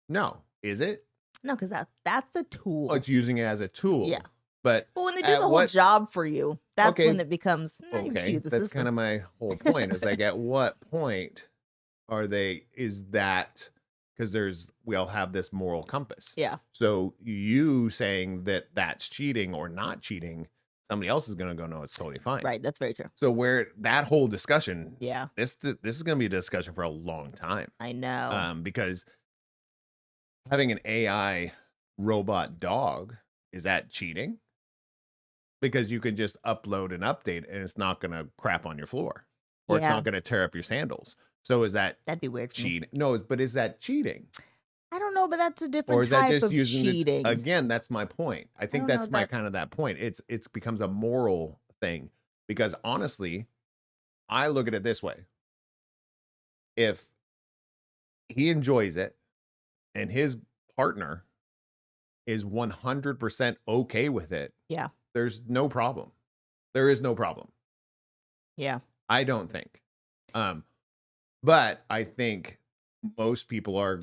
No. Is it? No, because that's a tool. Oh, it's using it as a tool. Yeah. But when they do the whole job for you, that's when it becomes that's kind of my whole point. Is like at what point is that, because we all have this moral compass. Yeah. So you saying that that's cheating or not cheating, somebody else is going to go, no, it's totally fine. Right. That's very true. So where that whole discussion, this is going to be a discussion for a long time. I know. Because having an AI robot dog, is that cheating? because you can just upload and update and it's not going to crap on your floor or it's not going to tear up your sandals. So is that'd be weird for me. cheating? No, but is that cheating? I don't know, but that's a Or different is that type just of using cheating. again, that's my point. I think don't that's know, my kind of that point. It's becomes a moral thing because honestly, I look at it this way. If he enjoys it and his partner is 100% okay with it, Yeah. there's no problem. There is no problem. Yeah. I don't think. But I think most people are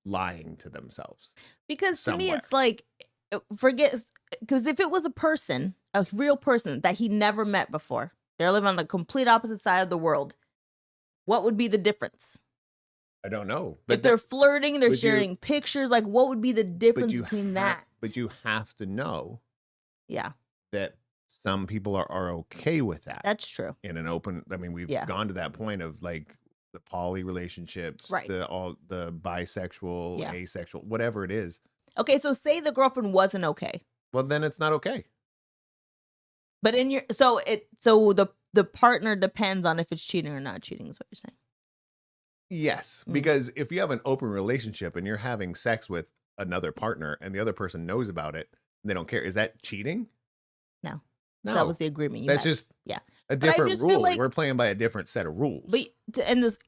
lying to themselves. Because to me, somewhere. it's like, because if it was a real person that he never met before, they're living on the complete opposite side of the world, what would be the difference? I don't know. If they're flirting, they're sharing pictures, like what would be the difference between that? But you have to know Yeah. that some people are okay with that. That's true. In an open, I mean, we've gone to that point of like the poly relationships, right? The bisexual, asexual, whatever it is. Okay, so say the girlfriend wasn't okay. Well, then it's not okay. But so the partner depends on if it's cheating or not cheating, is what you're saying. Yes, because if you have an open relationship and you're having sex with another partner and the other person knows about it and they don't care, is that cheating? No. No. That was the agreement. That's just a different rule. Like, we're playing by a different set of rules. But in this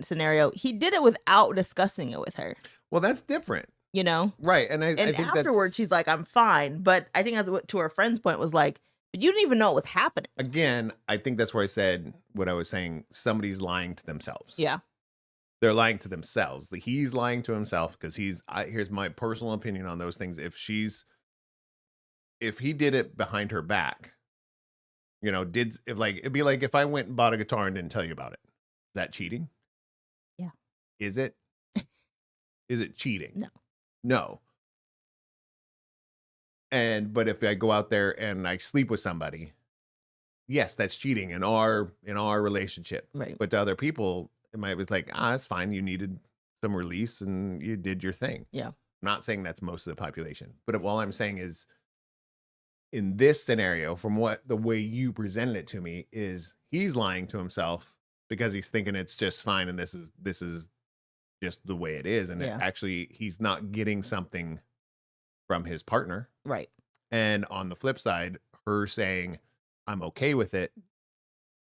scenario, he did it without discussing it with her. Well, that's different. You know? Right. And I think afterwards, she's like, I'm fine. But I think that's what to her friend's point was like, but you didn't even know what was happening. Again, I think that's where I said what I was saying. Somebody's lying to themselves. Yeah. They're lying to themselves. He's lying to himself because here's my personal opinion on those things. If he did it behind her back, you know, it'd be like if I went and bought a guitar and didn't tell you about it. Is that cheating? Yeah. Is it? Is it cheating? No. No. But if I go out there and I sleep with somebody, yes, that's cheating in our relationship. Right. But to other people, it might be like, it's fine. You needed some release and you did your thing. Yeah. I'm not saying that's most of the population, but all I'm saying is in this scenario, from the way you presented it to me, is he's lying to himself because he's thinking it's just fine and this is just the way it is. And actually he's not getting something from his partner. Right. And on the flip side, her saying, I'm okay with it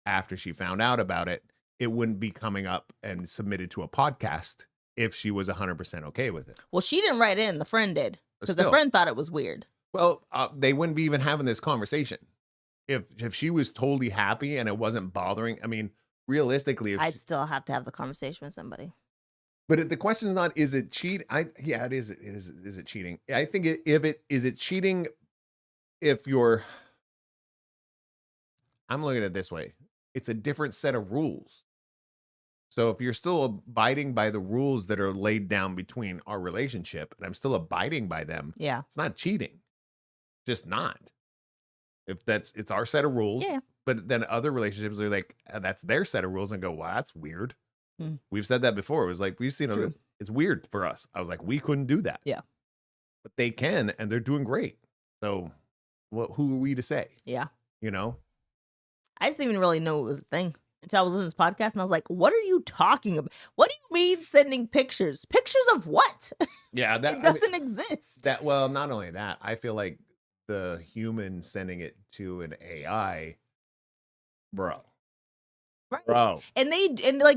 after she found out about it, it wouldn't be coming up and submitted to a podcast if she was 100% okay with it. Well, she didn't write in. The friend did. Because the friend thought it was weird. Well, they wouldn't be even having this conversation. If she was totally happy and it wasn't bothering, I mean, realistically, I'd still have to have the conversation with somebody. But the question is not, is it cheat? It is. Is it cheating? I think is it cheating if I'm looking at it this way. It's a different set of rules. So if you're still abiding by the rules that are laid down between our relationship and I'm still abiding by them, it's not cheating. Just not. It's our set of rules. Yeah. But then other relationships are like, that's their set of rules and go, wow, that's weird. We've said that before. It was like, we've seen it's weird for us. I was like, we couldn't do that. Yeah. But they can, and they're doing great. So who are we to say? Yeah. You know? I just didn't even really know it was a thing until I was listening to this podcast and I was like, what are you talking about? What do you mean sending pictures? Pictures of what? Yeah. It doesn't exist. Well, not only that, I feel like the human sending it to an AI, bro. Right. Bro. And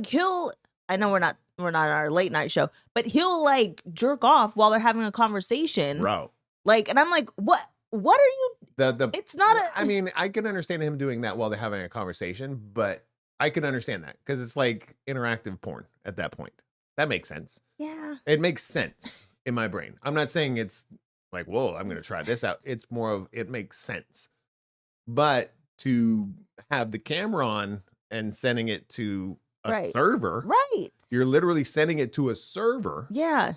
he'll, I know we're not on our late night show, but he'll like jerk off while they're having a conversation. Bro. Like, and I'm like, what are you? It's not I mean, I can understand him doing that while they're having a conversation, but I can understand that because it's like interactive porn at that point. That makes sense. Yeah. It makes sense in my brain. I'm not saying it's like, whoa, I'm going to try this out. It's more of, it makes sense. But to have the camera on and sending it to a server. Right. You're literally sending it to a server. Yeah.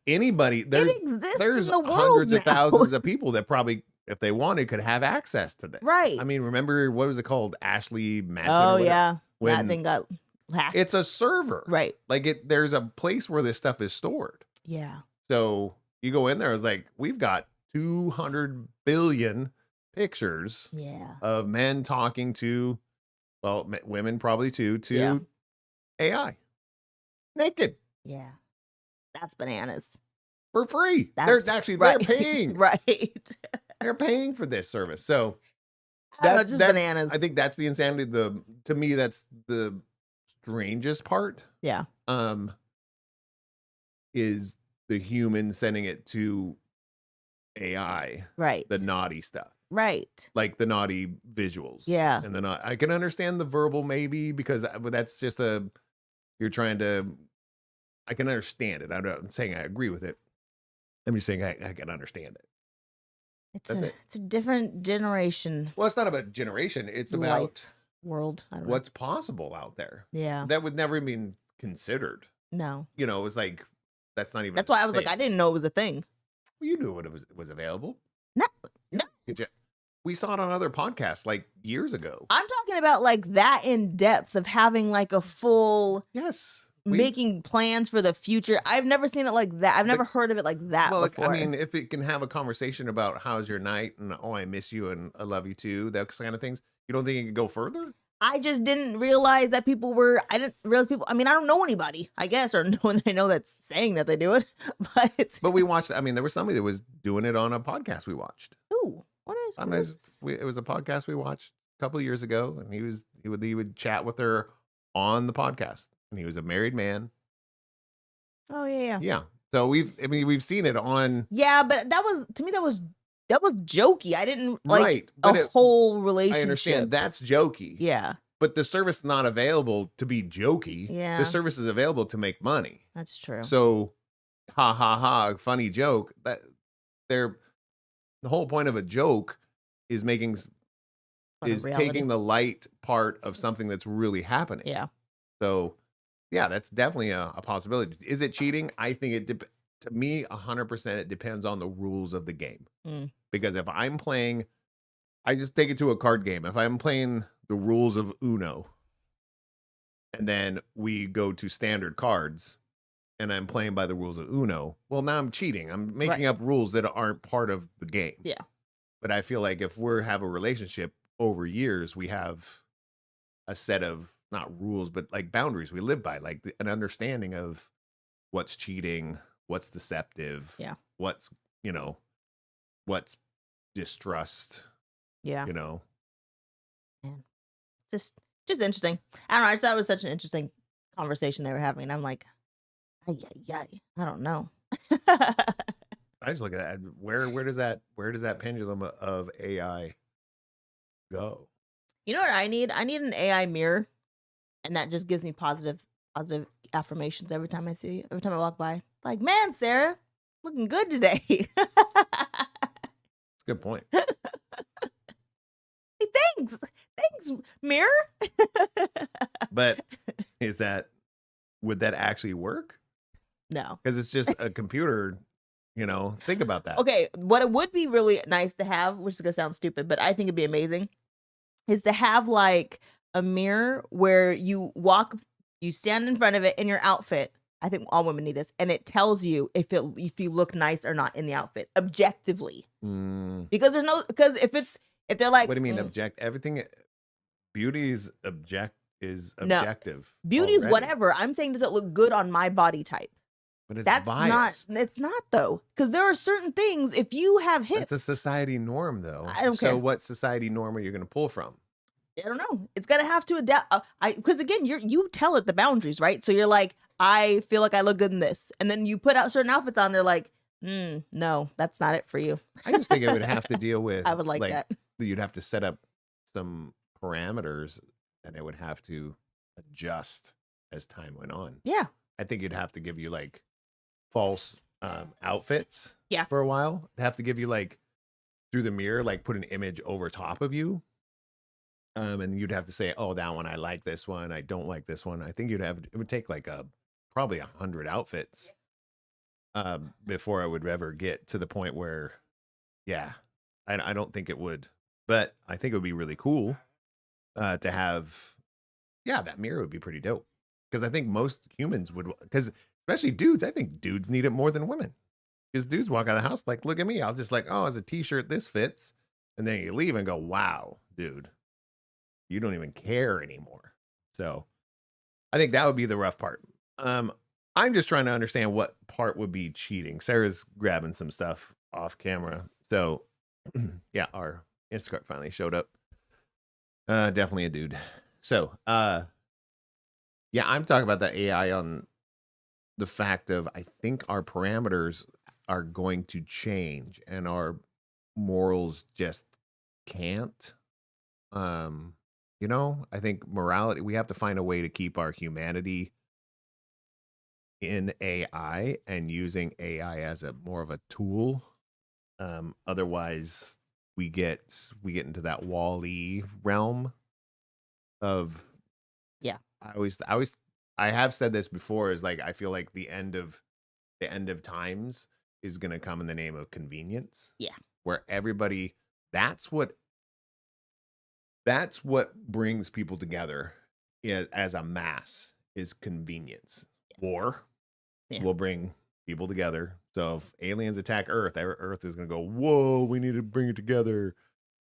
Anybody, there's hundreds of thousands of people that probably, if they wanted, could have access to this. Right. I mean, remember, what was it called? Ashley Madison. Oh, yeah. That thing got hacked. It's a server. Right. Like there's a place where this stuff is stored. Yeah. So you go in there, it's like, we've got 200 billion pictures Yeah. of men talking to, well, women probably too, to Yeah. AI naked Yeah. That's bananas. for free. That's they're paying. Right. They're paying for this service. So I don't know, just bananas. I think that's the insanity. To me, that's the strangest part. Yeah. Is the human sending it to AI, Right. the naughty stuff, Right. like the naughty visuals. Yeah. And I can understand the verbal maybe because that's just you're trying to, I can understand it. I'm not saying I agree with it. I'm just saying I can understand it. It's a different generation. Well, it's not about generation. It's about world. I don't know. what's possible out there. Yeah. That would never been considered. No. You know, it was like, that's not even. That's why I was like, I didn't know it was a thing. Well, you knew what it was available. No. We saw it on other podcasts like years ago. I'm talking about like that in depth of having like a full making plans for the future. I've never seen it like that. I've never heard of it like that before. I mean, if it can have a conversation about how's your night and I miss you and I love you too, that kind of things, you don't think it could go further? I just didn't realize that I didn't realize people, I mean, I don't know anybody, I guess, or no one I know that's saying that they do it, but we watched, I mean, there was somebody that was doing it on a podcast we watched. Ooh, it was a podcast we watched a couple of years ago, and he would chat with her on the podcast, and he was a married man. Oh yeah. Yeah. So we've seen it on. Yeah, but that was, to me, that was jokey. I didn't like but whole relationship. I understand that's jokey. Yeah. But the service is not available to be jokey. Yeah. The service is available to make money. That's true. So, ha ha ha, funny joke. The whole point of a joke is taking the light part of something that's really happening. Yeah. So, yeah, that's definitely a possibility. Is it cheating? I think to me, 100%, it depends on the rules of the game. Because if I'm playing, I just take it to a card game. If I'm playing the rules of Uno, and then we go to standard cards, and I'm playing by the rules of Uno, well, now I'm cheating. I'm making up rules that aren't part of the game. Yeah. But I feel like if we have a relationship over years, we have a set of, not rules, but like boundaries we live by, like an understanding of what's cheating, what's deceptive, what's distrust. Yeah. Man. Just interesting. I don't know. I just thought it was such an interesting conversation they were having. And I'm like, I don't know. I just look at that. Where does that pendulum of AI go? You know what I need? I need an AI mirror, and that just gives me positive affirmations every time I walk by. Like, man, Sarah, looking good today. That's a good point. Hey, thanks, mirror. But would that actually work? No, because it's just a computer. Think about that. Okay, what it would be really nice to have, which is gonna sound stupid, but I think it'd be amazing, is to have like a mirror where you stand in front of it in your outfit. I think all women need this, and it tells you if you look nice or not in the outfit objectively. Because if they're like, what do you mean everything? Beauty is objective. No, beauty is whatever. I'm saying, does it look good on my body type? But it's biased. It's not though, because there are certain things. If you have hips, it's a society norm, though. I don't care. So, what society norm are you going to pull from? I don't know. It's gonna have to adapt. Because again, you tell it the boundaries, right? So you're like, I feel like I look good in this, and then you put out certain outfits on. They're like, no, that's not it for you. I just think it would have to deal with. I would like that. You'd have to set up some parameters, and it would have to adjust as time went on. Yeah, I think you'd have to give you like false outfits. Yeah, for a while, it'd have to give you like through the mirror, like put an image over top of you. And you'd have to say, oh, that one, I like this one. I don't like this one. I think it would take like probably 100 outfits before I would ever get to the point where, I don't think it would, but I think it would be really cool to have, that mirror would be pretty dope. Because I think most humans would, because especially dudes, I think dudes need it more than women. Because dudes walk out of the house like, look at me. I'll just like, oh, as a t-shirt, this fits. And then you leave and go, wow, dude, you don't even care anymore. So I think that would be the rough part. I'm just trying to understand what part would be cheating. Sarah's grabbing some stuff off camera. So yeah, our Instacart finally showed up. Definitely a dude. So yeah, I'm talking about the AI on the fact of I think our parameters are going to change and our morals just can't. I think morality, we have to find a way to keep our humanity in AI and using AI as a more of a tool. Otherwise we get into that Wall-E realm of I have said this before, is like I feel like the end of times is going to come in the name of convenience. Yeah. Where everybody, that's what brings people together as a mass, is convenience. War will bring people together. So if aliens attack Earth is going to go, whoa, we need to bring it together.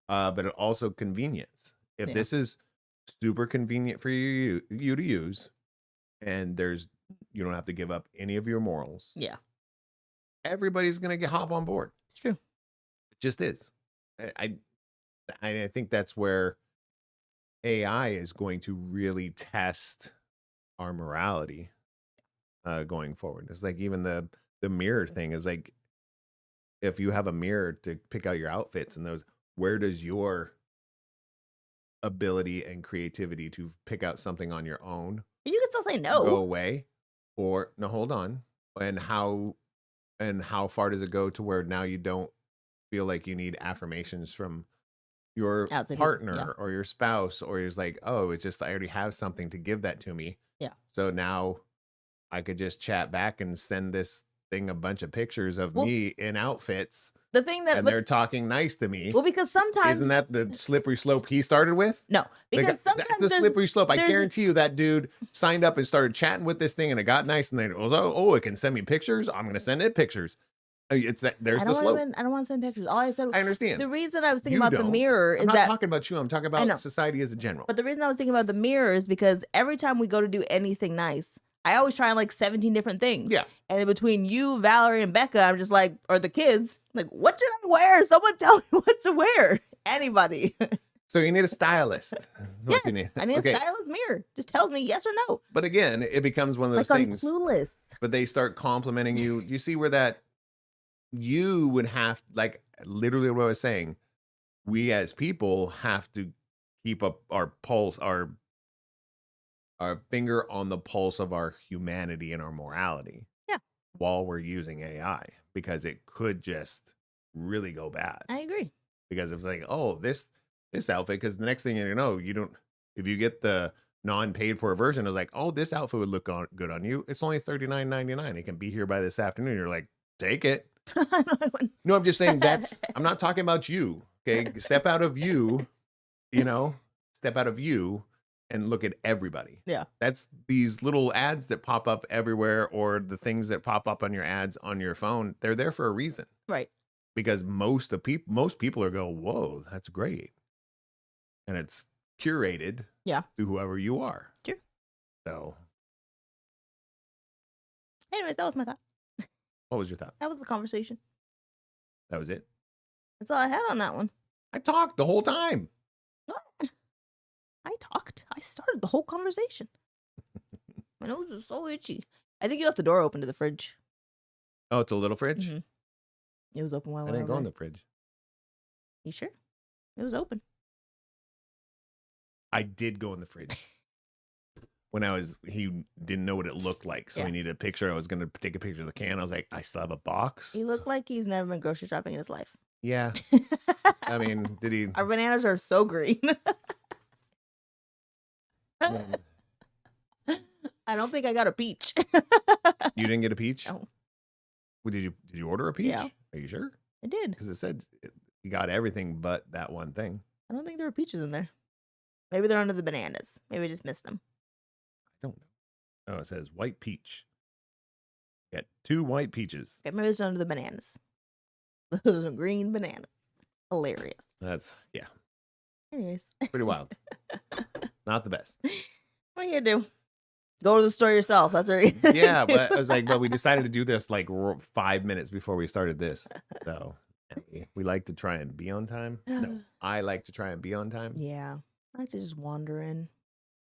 But it also convenience. If this is super convenient for you to use, and you don't have to give up any of your morals. Yeah. Everybody's going to hop on board. It's true. It just is. I think that's where AI is going to really test our morality going forward. It's like even the mirror thing is like, if you have a mirror to pick out your outfits and those, where does your ability and creativity to pick out something on your own, you can still say no, go away? Or no, hold on. And how far does it go to where now you don't feel like you need affirmations from your partner or your spouse, or you're like, oh, it's just I already have something to give that to me. Yeah. So now I could just chat back and send this thing a bunch of pictures of me in outfits. The thing that they're talking nice to me. Well, because sometimes isn't that the slippery slope he started with? No, because sometimes that's the slippery slope. I guarantee you that dude signed up and started chatting with this thing, and it got nice, and then it was, oh, it can send me pictures. I'm going to send it pictures. It's that there's the slope. I don't want to send pictures. All I said, I understand. The reason I was thinking about the mirror is I'm not talking about you. I'm talking about society as a general. But the reason I was thinking about the mirror is because every time we go to do anything nice, I always try like 17 different things. Yeah. And in between you, Valerie, and Becca, I'm just like, or the kids, like, what should I wear? Someone tell me what to wear. Anybody. So you need a stylist. Yes, I need a stylist mirror. Just tells me yes or no. But again, it becomes one of those things. I'm clueless. But they start complimenting you. You see where that you would have, like, literally what I was saying, we as people have to keep up our pulse, our finger on the pulse of our humanity and our morality. Yeah. While we're using AI, because it could just really go bad. I agree. Because it's like, oh, this outfit, because the next thing you know, if you get the non-paid for version, it's like, oh, this outfit would look good on you. It's only $39.99. It can be here by this afternoon. You're like, take it. No, I'm just saying I'm not talking about you. Okay. Step out of you, step out of you and look at everybody. Yeah. That's these little ads that pop up everywhere, or the things that pop up on your ads on your phone. They're there for a reason. Right. Because most people are going, whoa, that's great. And it's curated to whoever you are. Sure. So anyways, that was my thought. What was your thought? That was the conversation. That was it? That's all I had on that one. I talked the whole time. What? I talked. I started the whole conversation. My nose is so itchy. I think you left the door open to the fridge. Oh, it's a little fridge? Mm-hmm. It was open while I didn't go in the fridge. You sure? It was open. I did go in the fridge. When he didn't know what it looked like, so he needed a picture. I was going to take a picture of the can. I was like, I still have a box. He looked like he's never been grocery shopping in his life. Yeah. I mean, did he? Our bananas are so green. I don't think I got a peach. You didn't get a peach? No. Well, did you order a peach? Yeah. Are you sure? I did. Because it said you got everything but that one thing. I don't think there were peaches in there. Maybe they're under the bananas. Maybe I just missed them. I don't know. Oh, it says white peach. Get 2 white peaches. Okay, maybe it's under the bananas. Those are green bananas. Hilarious. That's, yeah. Anyways. Pretty wild. Not the best. What are you gonna do? Go to the store yourself. That's right. Yeah, but I was like, but we decided to do this like 5 minutes before we started this. So we like to try and be on time. No, I like to try and be on time. Yeah. I like to just wander in.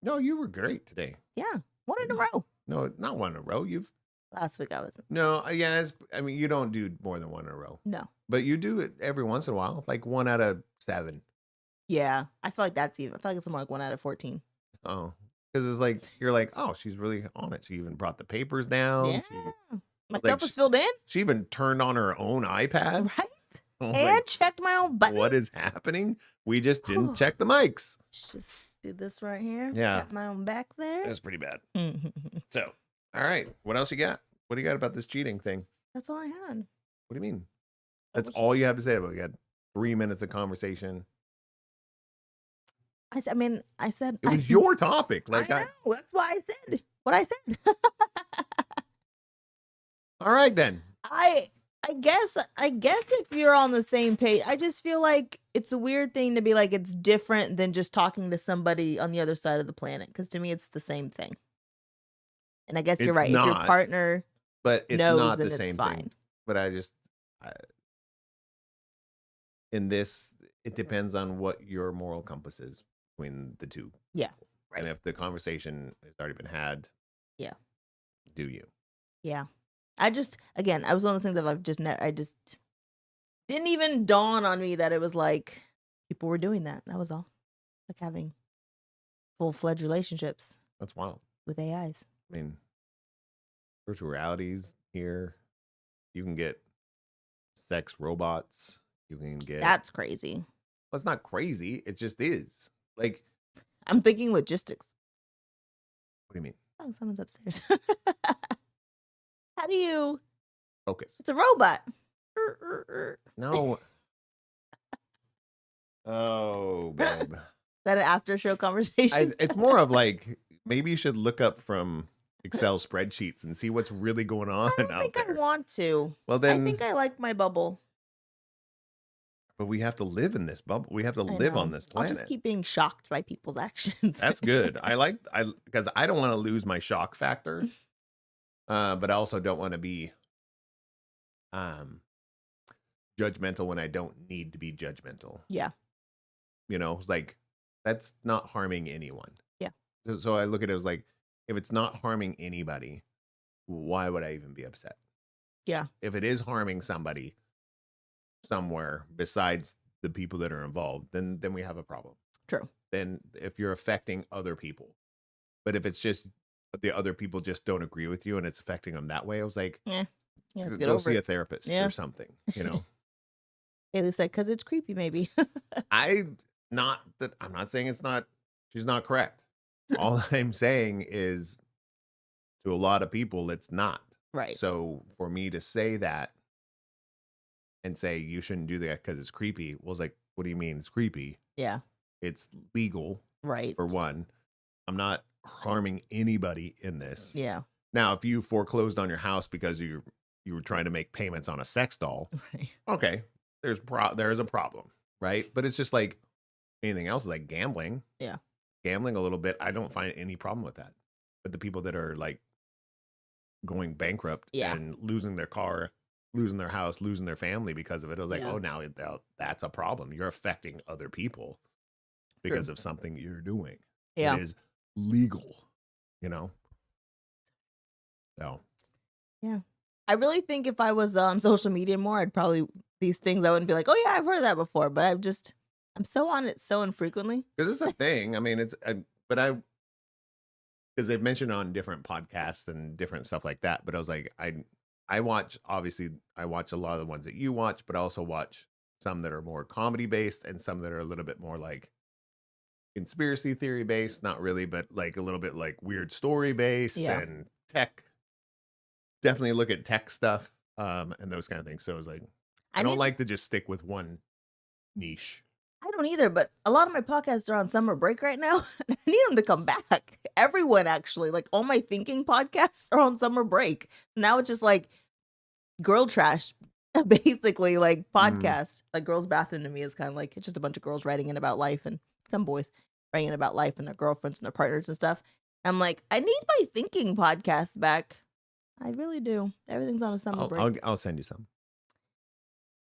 No, you were great today. Yeah. 1 in a row. No, not 1 in a row. Last week I wasn't. No, yeah. I mean, you don't do more than 1 in a row. No. But you do it every once in a while, like 1 out of 7. Yeah. I feel like that's even. I feel like it's more like 1 out of 14. Oh, because it's like, you're like, oh, she's really on it. She even brought the papers down. Yeah. My like, stuff was filled in. She even turned on her own iPad. Right. And And checked my own buttons. what is happening? We just didn't check the mics. Just do this right here. Yeah. Got my own back there. That's pretty bad. So, all right. What else you got? What do you got about this cheating thing? That's all I had. What do you mean? That's all you have to say about it? You had 3 minutes of conversation. I said It was your topic. Like I know. That's why I said what I said. All right then. I guess if you're on the same page, I just feel like it's a weird thing to be like it's different than just talking to somebody on the other side of the planet. Because to me, it's the same thing. And I guess you're It's right. If your not, partner but it's knows, not then the same it's thing. fine. But in this, it depends on what your moral compass is between the two. Yeah. Right. And if the conversation has already been had, yeah, do you? Yeah. I was one of those things that I just didn't even dawn on me that it was like people were doing that. That was all. Like having full-fledged relationships. That's wild. With AIs. I mean, virtual realities here. You can get sex robots. You can get. That's crazy. Well, it's not crazy. It just is. Like, I'm thinking logistics. What do you mean? Oh, someone's upstairs. How do you focus? It's a robot. No. Oh, babe. Is that an after show conversation? It's more of like, maybe you should look up from Excel spreadsheets and see what's really going on I don't out think there. I want to. Well, then. I think I like my bubble. But we have to live in this bubble. We have to live on this planet. I'll just keep being shocked by people's actions. That's good. Because I don't want to lose my shock factor. But I also don't want to be judgmental when I don't need to be judgmental. Yeah. You know, it's like, that's not harming anyone. Yeah. So I look at it as like, if it's not harming anybody, why would I even be upset? Yeah. If it is harming somebody somewhere besides the people that are involved, then we have a problem. True. Then if you're affecting other people, but if it's just the other people just don't agree with you and it's affecting them that way, I was like, go see a therapist or something, you know. Haley said, because it's creepy, maybe. I'm not saying she's not correct. All I'm saying is, to a lot of people, it's not. Right. So for me to say that and say you shouldn't do that because it's creepy, was like, what do you mean it's creepy? Yeah. It's legal. Right. For one. I'm not harming anybody in this. Yeah. Now, if you foreclosed on your house because you were trying to make payments on a sex doll, right. Okay, there's a problem, right? But it's just like anything else, like gambling. Yeah. Gambling a little bit, I don't find any problem with that. But the people that are like going bankrupt and losing their car, losing their house, losing their family because of it, I was like, oh, now that's a problem. You're affecting other people because of something you're doing. Yeah. It is legal, you know? So. Yeah. I really think if I was on social media more, these things I wouldn't be like, oh yeah, I've heard of that before. But I'm so on it so infrequently. Because it's a thing. I mean, because they've mentioned on different podcasts and different stuff like that. But I was like, I watch a lot of the ones that you watch, but I also watch some that are more comedy based and some that are a little bit more like conspiracy theory based. Not really, but like a little bit like weird story based and tech. Definitely look at tech stuff and those kind of things. So it was like, I don't like to just stick with one niche. I don't either, but a lot of my podcasts are on summer break right now. I need them to come back. Everyone, actually, like all my thinking podcasts are on summer break. Now it's just like girl trash, basically, like podcast. Like Girls Bathroom to me is kind of like it's just a bunch of girls writing in about life and some boys writing in about life and their girlfriends and their partners and stuff. I'm like, I need my thinking podcast back. I really do. Everything's on a summer break. I'll send you some.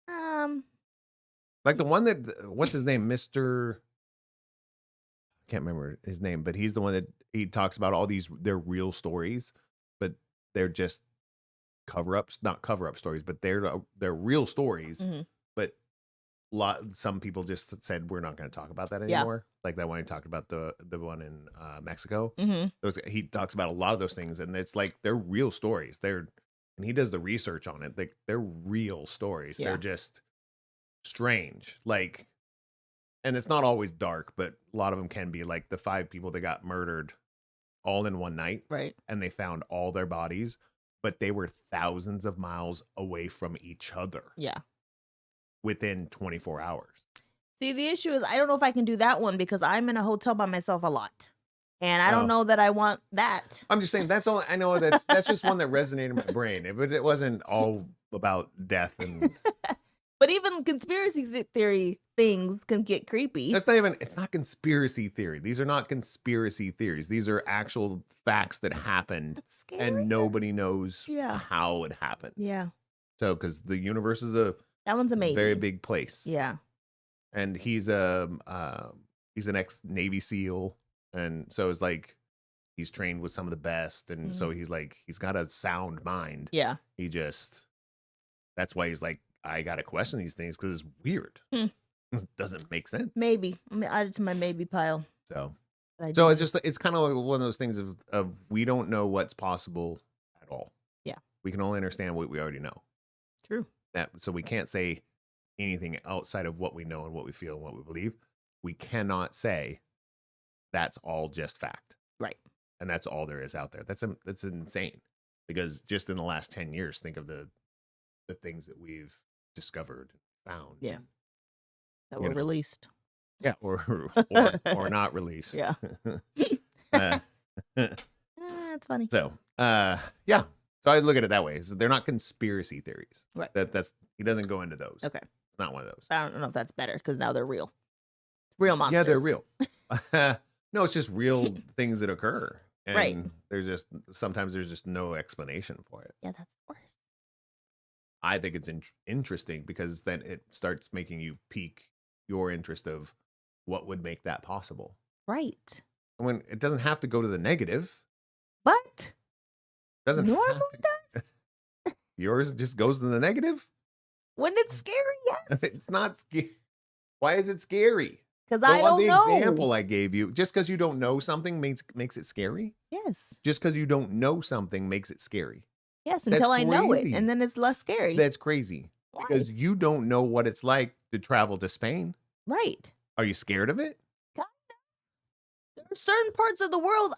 Um, Like the one that, what's his name? Mr. I can't remember his name, but he's the one that he talks about all these, they're real stories, but they're just cover-ups, not cover-up stories, but they're real stories. mhm. But some people just said, we're not going to talk about that Yeah. anymore. Like that one he talked about the one in Mexico. Mhm. He talks about a lot of those things, and it's like they're real stories. And he does the research on it. Like they're real stories. Yeah. They're just strange. Like, and it's not always dark, but a lot of them can be, like the 5 people that got murdered all in one night, Right. and they found all their bodies, but they were thousands of miles away from each other Yeah. within 24 hours. See, the issue is I don't know if I can do that one because I'm in a hotel by myself a lot. And I don't Oh. know that I want that. I'm just saying that's all I know. That's just one that resonated in my brain. It wasn't all about death, and But even conspiracy theory things can get creepy. that's not even. It's not conspiracy theory. These are not conspiracy theories. These are actual facts that happened, That's scary. and nobody knows Yeah. how it happened. Yeah. So, because the universe is a That one's amazing. very big place. Yeah. And he's he's an ex-Navy SEAL, and so it's like he's trained with some of the best, and so he's got a sound mind. Yeah. That's why he's like, I gotta question these things because it's weird. Hmm. It doesn't make sense. Maybe. I'm gonna add it to my maybe pile. So I so do. it's just, it's kind of like one of those things of we don't know what's possible at all. Yeah. We can only understand what we already know. True. So we can't say anything outside of what we know and what we feel and what we believe. We cannot say that's all just fact. Right. And that's all there is out there. That's insane. Because just in the last 10 years, think of the things that we've discovered and found. Yeah. That You were know. released. Yeah, or not released. Yeah. That's funny. So, yeah. So I look at it that way. They're not conspiracy theories. Right. He doesn't go into those. Okay. It's not one of those. I don't know if that's better because now they're real. Real monsters. Yeah, they're real. No, it's just real things that occur. And Right. sometimes there's just no explanation for it. Yeah, that's worse. I think it's interesting because then it starts making you pique your interest of what would make that possible. Right. When it doesn't have to go to the negative. But Doesn't have normally to. Yours just goes to the negative? when it's scary, yes. It's not scary. Why is it scary? Because So I on don't the know. example I gave you, just because you don't know something makes it scary? Yes. Just because you don't know something makes it scary. Yes, That's until I know it. crazy. And then it's less scary. That's crazy. Why? Because you don't know what it's like to travel to Spain. Right. Are you scared of it? There are certain parts of the world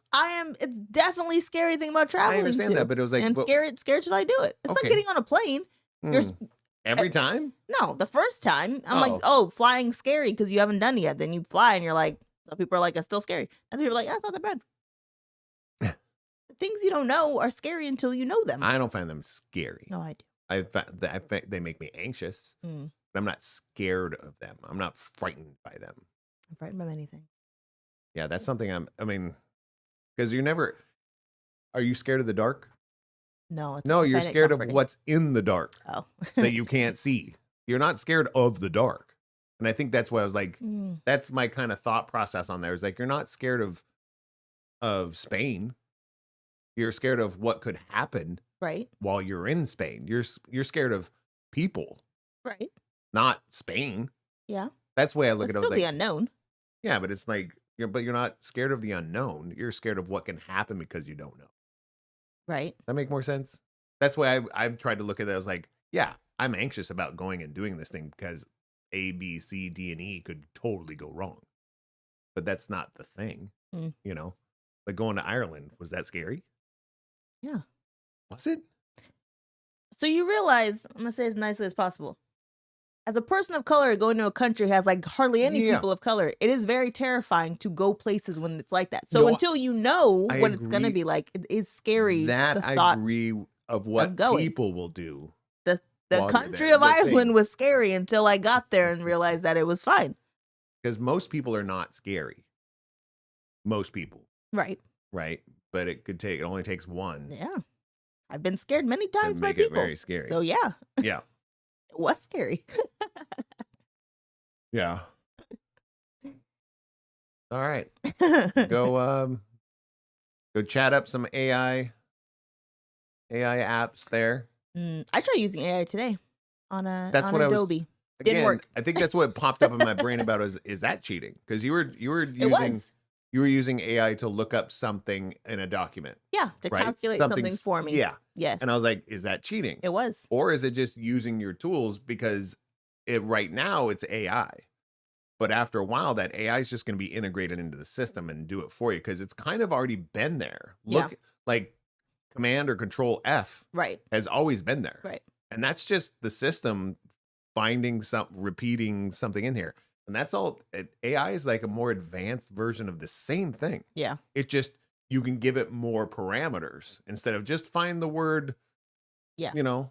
it's definitely scary to think about traveling I understand to. that, but it was like, and well, scared should I do it? It's Okay. like getting on a plane. You're every time? No, the first time I'm Oh. like, oh, flying's scary because you haven't done it yet. Then you fly and you're like, some people are like, it's still scary. And people are like, yeah, it's not that bad. The things you don't know are scary until you know them. I don't find them scary. No, I do. I find they make me anxious. Mm. But I'm not scared of them. I'm not frightened by them. I'm frightened by anything. Yeah, that's something because are you scared of the dark? No, No, I you're find it scared of comforting. what's in the dark Oh. that you can't see. You're not scared of the dark. And I think that's why I was like, Mm. that's my kind of thought process on there. Is like, you're not scared of Spain. You're scared of what could happen Right. while you're in Spain. You're scared of people, Right. not Spain. Yeah. That's the way I look It's at it. I still was the like, unknown. yeah, but it's like, but you're not scared of the unknown. You're scared of what can happen because you don't know. Right. That make more sense? That's why I've tried to look at it. I was like, yeah, I'm anxious about going and doing this thing because A, B, C, D, and E could totally go wrong. But that's not the thing, Mm. you know? Like going to Ireland, was that scary? Yeah. Was it? So you realize, I'm going to say as nicely as possible, as a person of color going to a country has like hardly any Yeah. people of color, it is very terrifying to go places when it's like that. So No, until you know I what it's gonna agree. be like, it is scary. That the I thought agree of what of going. people will do. The while you're country there, of the Ireland thing. was scary until I got there and realized that it was fine. Because most people are not scary. Most people, Right. right? But it only takes one Yeah. I've been scared many to times by make it people. very scary. So yeah, Yeah. it was scary. Yeah. All right. Go chat up some AI apps there. I tried using AI today on That's what Adobe. Didn't Again, work. I think that's what popped up in my brain about is that cheating? Because you were It using was. you were using AI to look up something in a document. Yeah, to right? calculate something for me. Yeah. Yes. And I was like, is that cheating? It was. Or is it just using your tools? Because right now it's AI. But after a while, that AI is just going to be integrated into the system and do it for you because it's kind of already been there. Look, like Command or Control F Right. has always been there. Right. And that's just the system repeating something in here. And that's all. AI is like a more advanced version of the same thing. Yeah. It just, you can give it more parameters instead of just find the word, Yeah. you know,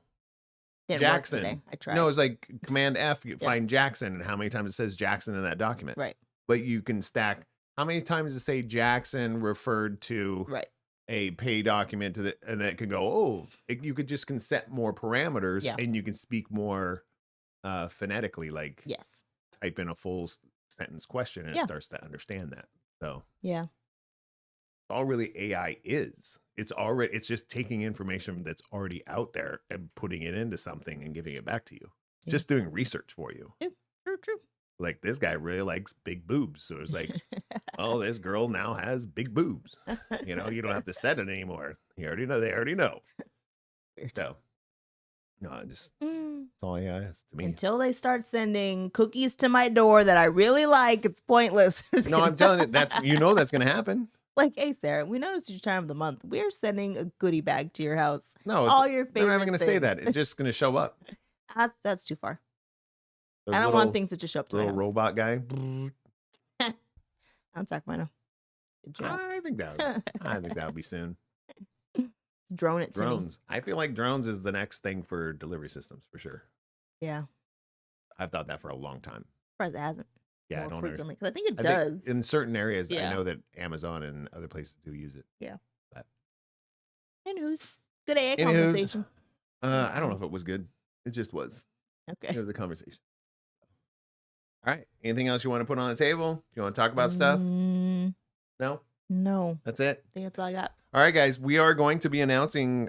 Didn't Jackson. work today. I tried. No, it's like Command F, you find Jackson and how many times it says Jackson in that document. Right. But you can stack how many times does it say Jackson referred to Right. a pay document and then it can go, you could just can set more parameters and you can speak more phonetically, like Yes. type in a full sentence question and it starts to understand that. So yeah. all really AI is. It's just taking information that's already out there and putting it into something and giving it back to you. It's just doing research for you. Yeah. True. Like this guy really likes big boobs. So it's like, oh, this girl now has big boobs. You know, you don't have to set it anymore. They already know. So no, it's all AI is to me. Until they start sending cookies to my door that I really like, it's pointless. No, I'm telling you, that's going to happen. Like, hey, Sarah, we noticed your time of the month. We're sending a goodie bag to your house. No, all your favorite they're not even going to say things. that. It's just going to show up. That's too far. Those I don't want things to just show up to my little house. robot guy. On Sacramento. Good job. I think that would be soon. Drone it to me. Drones. I feel like drones is the next thing for delivery systems for sure. Yeah. I've thought that for a long time. Surprised it hasn't. Yeah, more I don't frequently. 'Cause I think it I does. think in certain areas, I Yeah. know that Amazon and other places do use it. Yeah. But Anywho's good AI Anywho's, conversation. I don't know if it was good. It just was. Okay. It was a conversation. All right. Anything else you want to put on the table? You want to talk about stuff? No? No. That's it? I think that's all I got. All right, guys. We are going to be announcing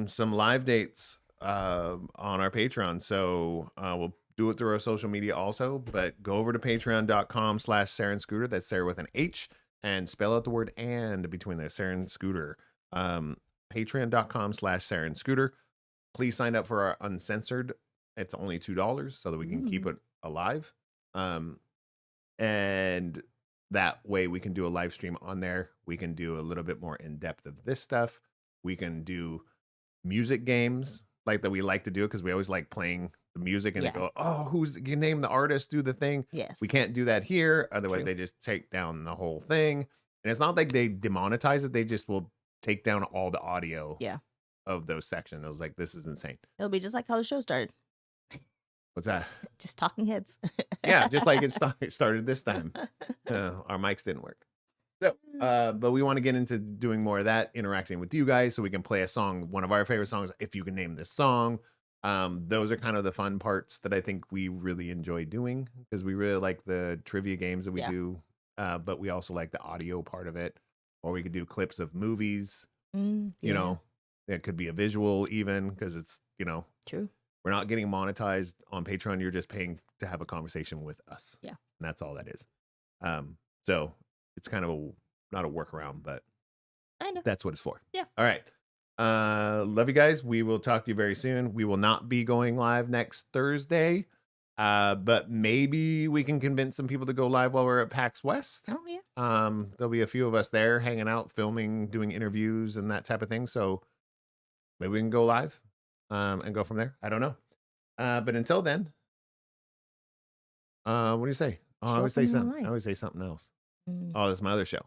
some live dates on our Patreon. So we'll do it through our social media also. But go over to patreon.com/Sarah and Scooter. That's Sarah with an H. And spell out the word "and" between there, Sarah and Scooter. Patreon.com/Sarah and Scooter. Please sign up for our uncensored. It's only $2 so that we can keep it alive. And that way we can do a live stream on there. We can do a little bit more in depth of this stuff. We can do music games like that we like to do because we always like playing the music and they go, oh, you name the artist, do the thing. Yes. We can't do that here. Otherwise they just take down the whole thing. And it's not like they demonetize it. They just will take down all the audio of those sections. I was like, this is insane. It'll be just like how the show started. What's that? Just talking heads. Yeah, just like it started this time. Our mics didn't work. So, but we want to get into doing more of that, interacting with you guys so we can play a song, one of our favorite songs, if you can name this song. Those are kind of the fun parts that I think we really enjoy doing because we really like the trivia games that we do. But we also like the audio part of it. Or we could do clips of movies. You know, it could be a visual even because it's, True. We're not getting monetized on Patreon. You're just paying to have a conversation with us. Yeah. And that's all that is. So it's kind of not a workaround, but that's what it's for. Yeah. All right. Love you guys. We will talk to you very soon. We will not be going live next Thursday. But maybe we can convince some people to go live while we're at PAX West. Oh, yeah. There'll be a few of us there hanging out, filming, doing interviews and that type of thing. So maybe we can go live and go from there. I don't know. But until then, What do you say? Oh, I Show always up in say real something. I life. always say something else. Mm. Oh, that's my other show.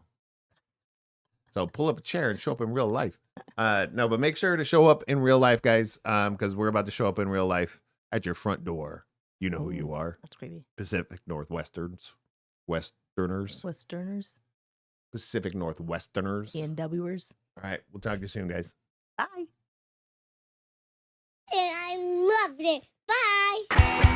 So pull up a chair and show up in real life. No, but make sure to show up in real life, guys, because we're about to show up in real life at your front door. You know who you are. That's creepy. Pacific Northwesterners. Westerners. Westerners. Pacific Northwesterners. PNWers. All right. We'll talk to you soon, guys. Bye. And I loved it. Bye.